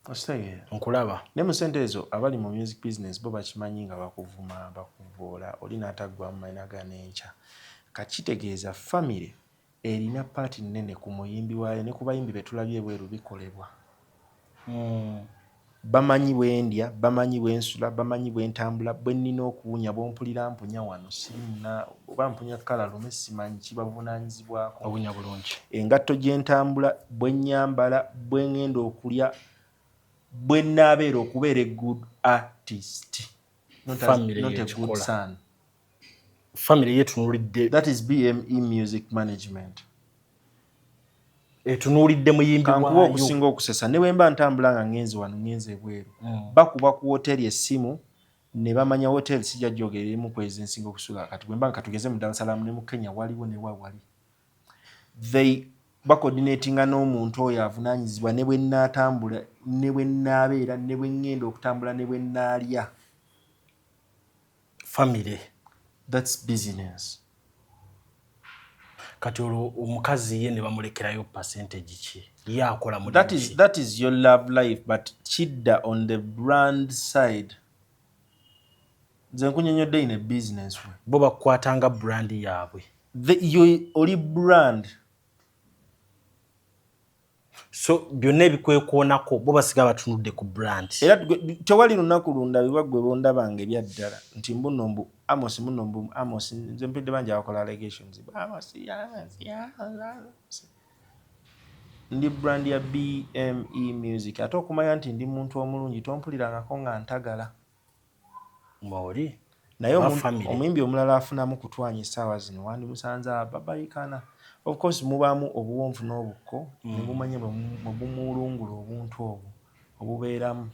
Ositegeera. Nkulaba. Ne mu ssente ezo abali mu music business bo bakimanyi nga bakuvuma bakuvoola oli n'ataggwamu mayina ga n'enkya. Kakitegeeza family erina paati nnene ku muyimbi waayo ne ku bayimbi be tulabye bweru bikolebwa. Bamanyi bwendya, bamanyi bwensula, bamanyi bwentambula, bwe nnina okuwunya bw'ompulira mpunya wano sirimuna oba mpunya kkala lume simanyi kibavunaanyizibwako. Owunya bulungi. Engatto gye ntambula, bwe nnyambala, bwe ngenda okulya, bwe nnaabeera okubeera good artist. Not a good son. Family yetunuulidde. That is BME Music Management. Etunuulidde muyimbi Kankuba waayo. okusinga okusesa ne bwe mba ntambula nga ngenze wano ngenze ebweru. Bakuba ku wooteeri essimu ne bamanya wooteeri sijja gyogera emu kwezi ensinga okusula kati bwe mba nga tugeze mu Dar es Salaam ne mu Kenya waliwo ne wawali. They bacoordinatinga n'omuntu oyo avunaanyizibwa ne bwe nnaatambula ne bwe nnaabeera ne bwe ngenda okutambula ne bwe nnaalya. Family. That's business. Kati olwo omukazi ye ne bamulekerayo percentage ki? Ye akola mu That is your love life, but Chidda on the brand side. Nze nkunyonyodde in a business way. Bo bakwatanga brand yaabwe. Oli brand. So byonna ebikwekoonako bo basiga batunudde ku brand. Era tewali lunaku lunda bibagwe bondabanga ebyaddala nti mbunombu Amos munombu Amos nze mpedde banja akola allegations. Amos ndi brand ya BME Music ate okumanya nti ndi muntu omulungi tompulirangako nga ntagala. Mwoli. Naye omuyimbi omulala afunamu kutwanya essaawa zino wandimusanze babayikana. Of course mubaamu obuwonvu n'obukko ne bumanye bwe bumulungula obuntu obwo obubeeramu.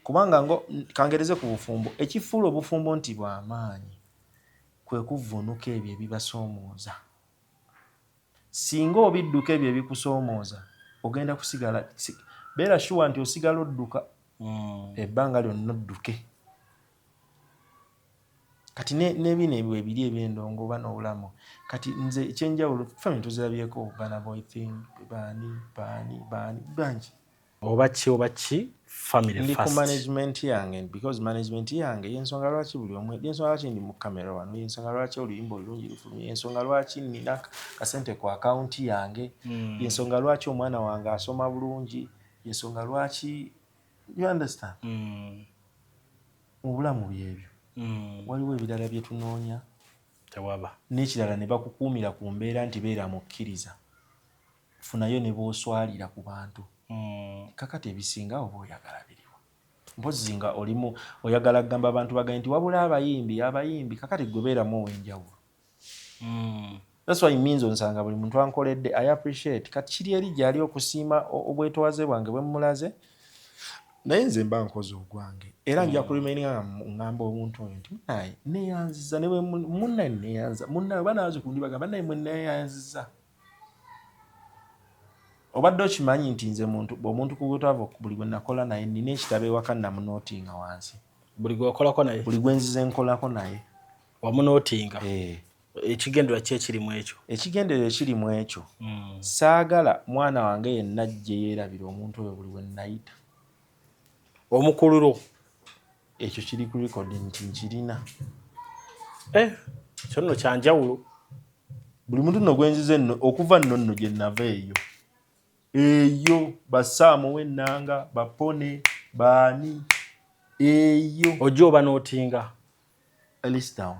Kubanga ngo kangereze ku bufumbo ekifuula obufumbo nti bw'amaanyi kwe kuvvuunuka ebyo ebibasoomooza. Singa obidduka ebyo ebikusoomooza ogenda kusigala beera shuwa nti osigala odduka ebbanga lyonna odduke. Kati ne bino ebyo ebiri eby'endongo oba n'obulamu kati nze ekyenjawulo family tuzirabyeko Bana Boy thing baani bangi. Oba ki family ndi first. ku management yange because management yange yensonga lwaki buli omwe yensonga lwaki ndi mu kamera wano yensonga lwaki oluyimba olulungi lufulumye yensonga lwaki nina kasente ku account yange yensonga lwaki omwana wange asoma bulungi yensonga lwaki you understand mu bulamu byebyo waliwo ebirala bye tunoonya tewaba n'ekirala ne bakukuumira ku mbeera nti beera mukkiriza funayo ne booswalira ku bantu. Kakati ebisinga oba oyagala biriwa mpozi nga olimu oyagala kugamba abantu baganye nti wabula abayimbi kakati gwe beeramu ow'enjawulo. That's why means onsanga buli muntu ankoledde I appreciate kati kiri eri gyali okusiima obwetwaze bwange bwe mulaze naye nze mba nkoze ogwange era nja kulimaininga ngamba omuntu oyo nti naye neyanziza newe munnaye neyanza munnaye banaazi kundi bagamba naye mwe neyanziza. Obadde okimanyi nti nze omuntu ku bwetwava buli gwe nakola naye nina ekitabo ewaka namunootinga wansi. Buli gwe wakolako naye? Buli gwe nzize nkolako naye. Wamunootinga? Ekigendera ki ekirimu ekyo? Ekigendera ekiri mu ekyo saagala mwana wange yenna ajje yeerabira omuntu oyo buli gwe nayita. Omukululo? Ekyo kiri ku record nti nkirina. Kyo nno kyanjawulo. Buli muntu nno gwe nzize nno okuva nno gye nava eyo basaamu w'ennanga bapone baani eyo ojja oba n'otinga list down.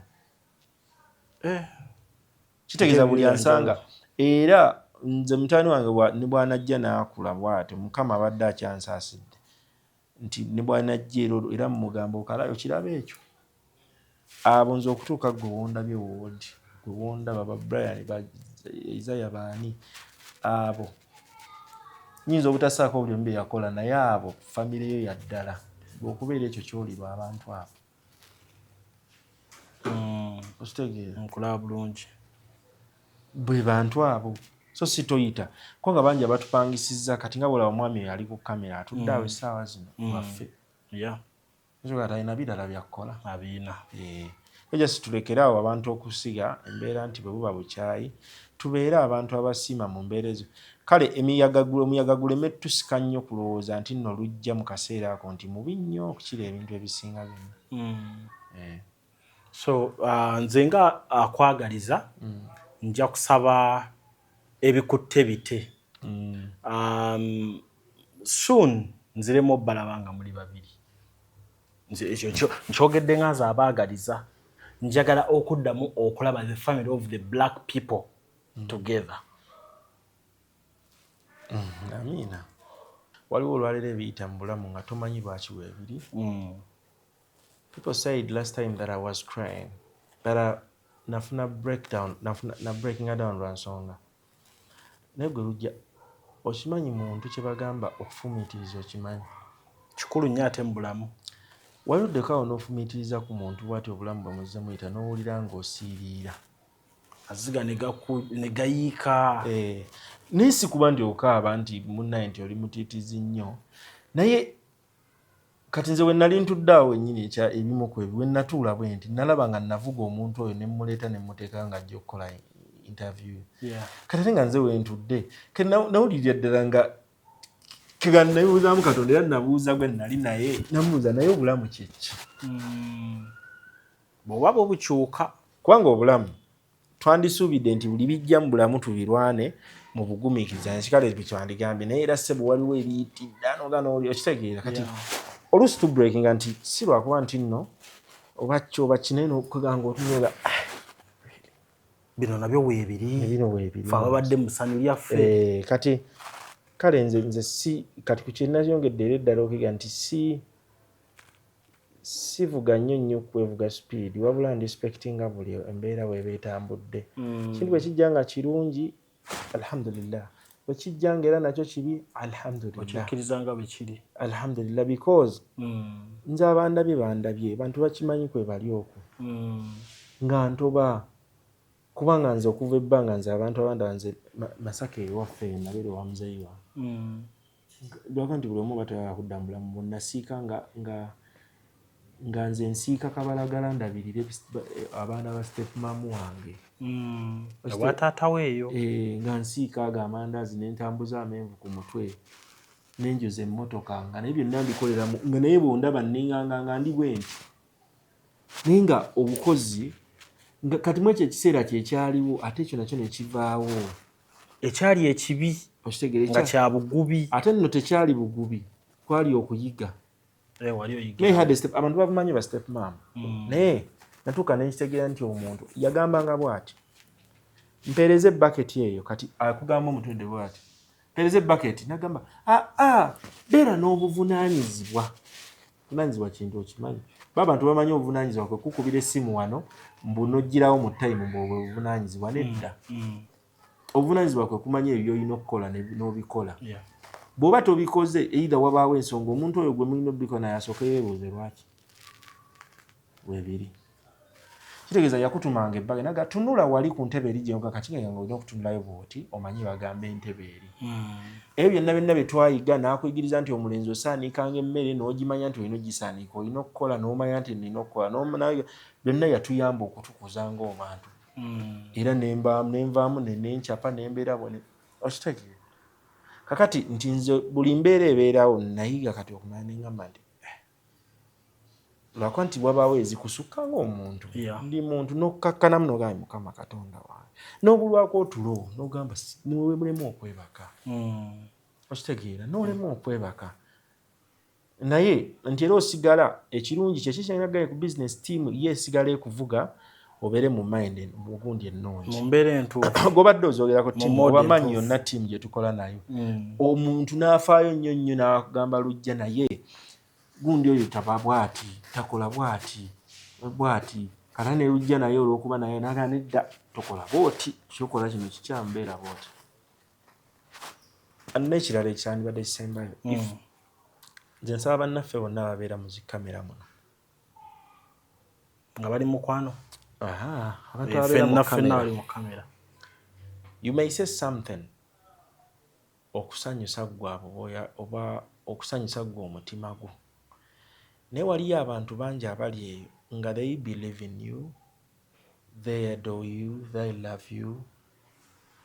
Kitegeeza buli ansanga era nze mutaani wange ne bw'anajja n'akula bw'ati Mukama abadde akyansaasidde nti ne bw'anajja era mugamba okalayo kiraba ekyo abo nze okutuuka gwe wondabye woodi gwe wondaba ba Brian ba Isaiah baani abo nyinza obutasaako buli omu bye yakola naye abo famire yo yaddala okubeera ekyo kyolirwa abantu abo. Okitegeera nkulaba bulungi bwe bantu abo so si toyita kubanga bangi abatupangisizza kati nga bwolaba omwami oyo ali ku kamera atudde awo essaawa zino waffe ezoga talina birala byakkola abiina eja situlekere awo abantu okusiga embeera nti bwe buba bukyayi tubeere abantu abasiima mu mbeera ezo kale omuyaga guleme tusika nnyo kulowooza nti nno lujja mu kaseera ako nti mubi nnyo okukira ebintu ebisinga byonna so nze nga akwagaliza nja kusaba ebikutte bite soon nziremu obbalabanga muli babiri nze ekyo nkyogedde nga nze abaagaliza njagala okuddamu okulaba the family of the black people together. Amiina. Waliwo olwaleero ebiyita mu bulamu nga tomanyi lwaki weebiri. People said last time that I was crying that nafuna breakdown na breaking down lwa nsonga naye gwe lujja okimanyi muntu kye bagamba okufumiitiriza okimanyi kikulu nnyo ate mu bulamu waluddeko awo n'ofumiitiriza ku muntu bw'ati obulamu bwe muzze muyita n'owulira ng'osiiriira aziga ne gayiika naye si kuba nti okaaba nti munnaye nti oli mutiitizi nnyo naye kati nze we nali ntudde awo wennyini ebimu ku ebyo we natuula bwe nti nalaba nga navuga omuntu oyo ne mmuleeta ne mmuteeka nga ajja okukola interview kati ate nga nze we ntudde nawulirira ddala nga kega nabuuzaamu Katonda era nabuuza gwe nali naye namubuuza naye obulamu kyeki bw'oba bukyuka kubanga obulamu twandisuubidde nti buli bijja mu bulamu tubirwane mu bugumiikiriza nekikale bitwandigambye naye era ssebo waliwo ebiyitidde anogaanoli okitegeera kati oluusi tubreakinga nti si lwakuba nti nno oba kinaye n'okuganga otunyola bino nabyo weebiri fe ababadde musanyu lyaffe kati kale nze si kati ku kyenakyongedde era eddala okiga nti sivuga nnyo kwevuga speed wabula ndispectinga buli embeera weeba etambudde kintu bwe kijja nga kirungi alhamdulillah bwe kijja nga era nakyo kibi alhamdulillah okikkiriza nga bwe kiri alhamdulillah because nze bandabye bantu bakimanyi kwe bali okwo nga ntoba kubanga nze okuva ebbanga nze abantu abandaba nze Masaka ewaffe nabeera wa muzeeyi wa lwaka nti buli omu batayagala kudda mu bulamu bonnasiika nga nze nsiika Kabalagala ndabirire abaana ba step mamu wange wa taata weeyo nga nsiika ago amandaazi n'entambuza amenvu ku mutwe n'enjoza emmotoka nga naye byonna mbikoleramu nga naye bwondaba nninganga nga ndi bwe nti naye nga obukozi kati mu ekyo ekiseera kyekyaliwo ate ekyo nakyo ne kivaawo ekyali ekibi nga kya bugubi ate nno tekyali bugubi kwali okuyiga abantu babumanyi ba step mam naye natuuka nekitegeera nti omuntu yagambanga bw'ati mpeereza ebbaketi eyo kati akugamba omutwedde bw'ati mpeereza ebbaketi nagamba beera n'obuvunaanyizibwa buvunaanyizibwa kintu okimanyi abantu bamanyi obuvunaanyizibwa kwe kukubira essimu wano mbunoggirawo mu tayimu mbwobwe buvunaanyizibwa nedda obuvunaanyizibwa kwe kumanya ebyo by'olina okukola n'obikola bw'oba tobikoze either wabaawo ensonga omuntu oyo gwe mulina obikola naye asooka yeebuuze lwaki weebiri kitegeeza yakutumanga ebbage naga tunula wali ku ntebe eri gyenga kati nga olina okutunulayo bw'oti omanyi bagamba entebe eri ebyo byonna bye twayiga n'akuyigiriza nti omulenzi osaanikanga emmere n'ogimanya nti olina ogisaanika olina okukola n'omanya nti nina okukola byonna yatuyamba okutukuza ng'abantu era nenvaamu nenenkyapa nembeera bone okitegeera kakati nti nze buli mbeera ebeerawo nayiga kati okumanya neŋŋamba nti lwakuba nti wabaawo ezikusukka ng'omuntu ndi muntu n'okkakkanamu n'ogamba Mukama Katonda wange n'obulwako otulo n'ogamba mulemu okwebaka okitegeera n'olemu okwebaka naye nti era osigala ekirungi kyeki kyenagaye ku business team ye esigala ekuvuga obeere mu mind ogundi ennungi mu mbeera entuufu gobadde ozoogerako tiimu obamanyi yonna tiimu gye tukola nayo omuntu n'afaayo nnyo nnyo n'agamba lujja naye gundi oyo taba bw'ati takola bw'ati kata ne lujja naye olw'okuba naye n'agamba nedda tokola bw'oti kyokola kino kikyambeera bw'oti n'ekirala ekyandibadde kisembayo nze nsaba bannaffe bonna babeera mu zikamera muno nga bali mukwano abantu ababeera mu kamera You may say something okusanyusa gwe oba okusanyusa gwe omutima gwo. Naye waliyo abantu bangi abali eyo nga they believe in you, they adore you, they love you,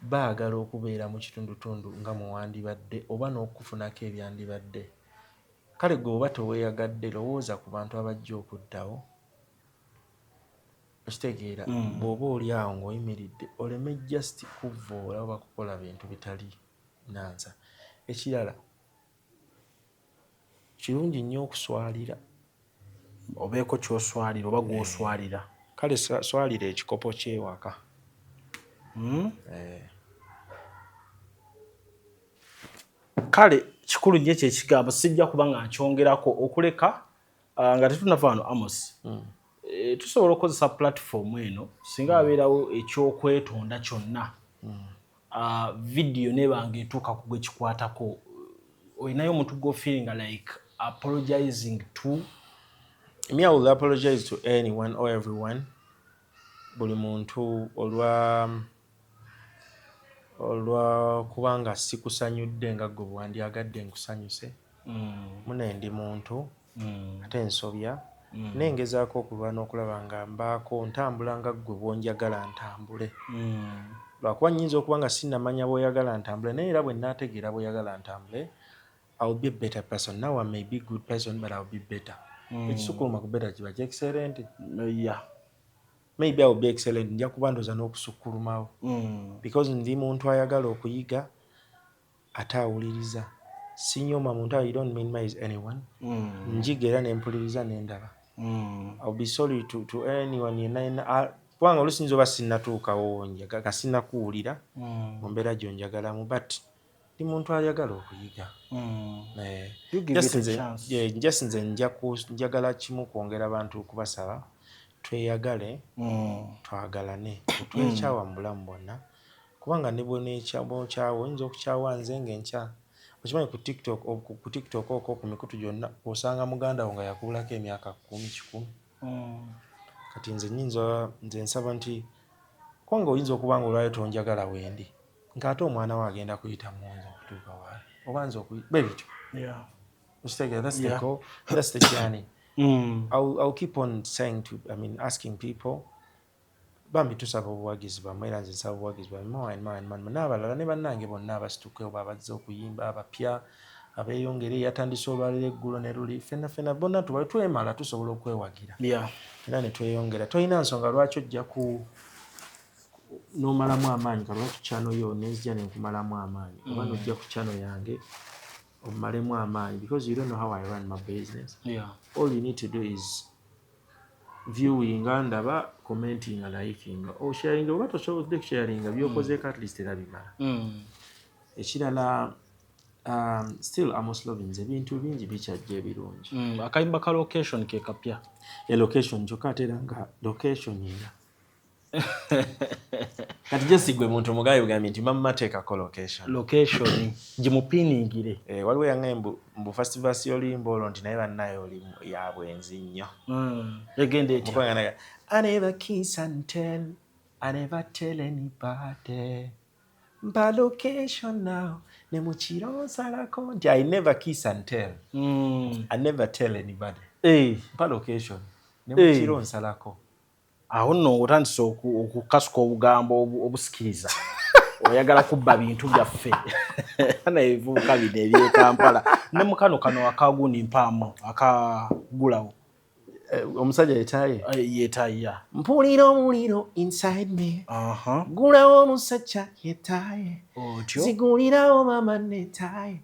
baagala okubeera mu kitundutundu nga muwandibadde oba n'okufunako ebyandibadde. Kale gwe oba teweeyagadde lowooza ku bantu abajja okuddawo. Okitegeera bw'oba oli awo ng'oyimiridde oleme just kuvvoola oba kukola bintu bitali nansa. Ekirala kirungi nnyo okuswalira. Obeeko ky'oswalira oba gw'oswalira. Kale swalira ekikopo ky'ewaka. Kale kikulu nnyo ekyo ekigambo sijja kuba nga nkyongerako okuleka nga tetunava wano Amos. Tusobola okukozesa platform eno singa abeerawo ekyokwetonda kyonna. Video nebanga etuuka ku gwe kikwatako. Olinayo omuntu gwo feeling like apologizing to? Me, I will apologize to anyone or everyone. Buli muntu olwa kubanga sikusanyudde nga gwe bwandyagadde nkusanyuse. Mune ndi muntu ate nsobya. Nengezaako okulwana okulaba nga mbaako ntambula nga gwe bwonjagala ntambule. Lwakuba nnyinza okuba nga sinnamanya bw'oyagala ntambule naye era bwe nnaategeera bw'oyagala ntambule, I will be a better person. Now I may be a good person but I will be better. Ekisukuluma ku better kiba excellent. Yeah. Maybe I will be excellent. Nja kuba ndoza n'okusukulumawo. Because ndi muntu ayagala okuyiga ate awuliriza. Sinyoma muntu I don't minimize anyone. Njiga era n'empuliriza n'endaba. I'll be sorry to anyone yenna. Kubanga olusinza oba sinnatuukawo njaga sinnakuwulira mu mbeera gy'onjagalamu but ndi muntu ayagala okuyiga. Just nze njagala kimu kwongera abantu kubasaba tweyagale twagalane twekyawa mu bulamu bwonna kubanga ne bw'onekyawo oyinza okukyawa nze ng'enkya. Okimanyi ku TikTok okwo ku mikutu gyonna osanga muganda wo nga yakuulako emyaka 10. Kati nze nsaba nti kubanga oyinza okuba nga olwayo tonjagala wendi ng'ate omwana we agenda kuyita munza okutuuka waali oba nze bebityo. That's the journey. I'll keep on saying asking people bambi tusaba obuwagizi bwamwe era nze nsaba obuwagizi bwamwe n'abalala ne bannange bonna abasituke oba abazze okuyimba abapya abeeyongere yatandise olwaliro eggulo ne luli ffenna bonna tubale twemala tusobola okwewagira era ne tweyongera. Tolina nsonga lwaki ojja n'omalamu amaanyi kalwaki chano yo nezija nenkumalamu amaanyi oba nojja ku chano yange omalemu amaanyi because you don't know how I run my business. All you need to do is viewing ndaba commenting liking or sharing oba tosobola sharing byokozeeko at least era bimala. Ekirala still Amos Lovins ebintu bingi bikyajja ebirungi. Akayimba ka location ke kapya. Location kyokka ate era nga location era kati just gwe muntu mugayo ugambye nti mamma teekako location gimupiningire. Waliwo yange mbu festival y'oluyimba olwo nti naye bannayo oli ya bwenzi nnyo. Egende etya? I never kiss and tell, I never tell anybody. Mpa location now, ne mukiro nsalako nti I never kiss and tell, I never tell anybody. Mpa location, ne mukiro nsalako. Aho nno otandise okukasuka obugambo obusikiriza. Oyagala kubba bintu byaffe. Naevubuka bino eby'e Kampala. Ne mukano akaguni mpaamu akagulawo. Omusajja yetaaye? Yetaaye. Mpulira omuliro inside me. Gulawo omusajja yetaaye. Zigulirawo mama netaaye.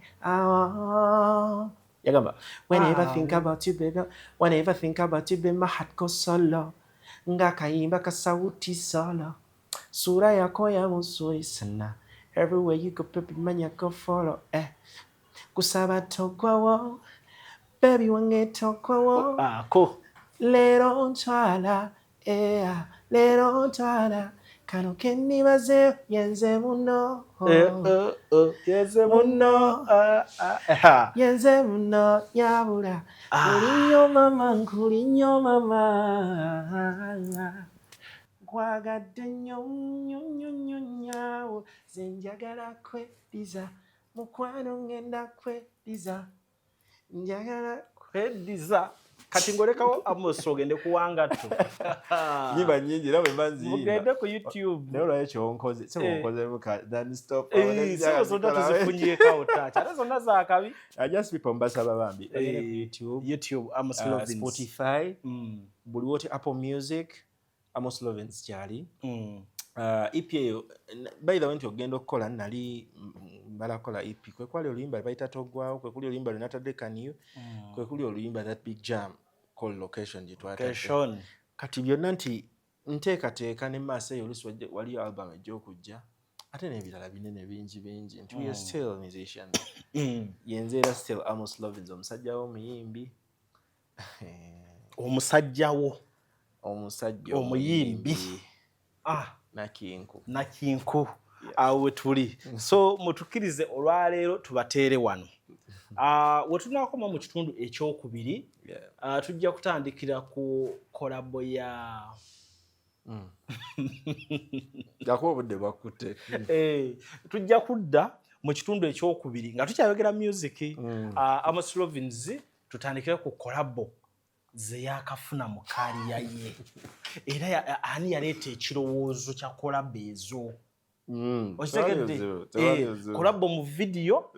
Yagamba, whenever I think about you baby, whenever I think about you baby, my heart goes solo. Nga kayimba ka sauti solo. Sura yako ya muzuri sana. Everywhere you go baby manya go follow. Kusaba tokwawo. Baby wange tokwawo. Ko. Lero ntwala. Lero ntwala. Kano kenibaze yenze muno. Yenze muno. Yenze muno yabula. Kulinyo mama, kulinyo mama. nkwagadde nnyo nnyaawo nze njagala kweddiza mukwano ngenda kweddiza njagala kweddiza kati ngolekawo Amos ogende kuwangatto nyimba nyingi era bwe manziyimba mugende ku YouTube naye olwayo kyonkoze kyonkoze muka non stop sio zonna tuzifunyeko utacha ate zonna zaakabi just people mbasaba bambi YouTube Amos Lovins Spotify buli wote Apple Music Amos Lovins kyali EP eyo by the way nti ogenda okukola nali mbala kola EP kwe kwali oluyimba bayita Togwawo kwe kuli oluyimba lunatadde Kaniyu kwe kuli oluyimba That Big Jam call location jitwatadde kati byonna nti nteekateeka ne maaso eyo olusi waliyo album ejj'okujja ate n'ebirala binene bingi nti we are still musicians yenze era still Amos Lovins omusajja w'omuyimbi omusajja omuyimbi nakinku awo tuli so mutukirize olwaleero tubateere wano we tunakoma mu kitundu ekyokubiri tujja kutandikira ku kolabo ya jako obudde bwakutte tujja kudda mu kitundu ekyokubiri nga tukyayogera music Amos Lovins tutandikire ku kolabo ze yakafuna mu kaliya ye era ani yaleeta ekirowoozo kya kolabo ezo okitegedde kolabo mu video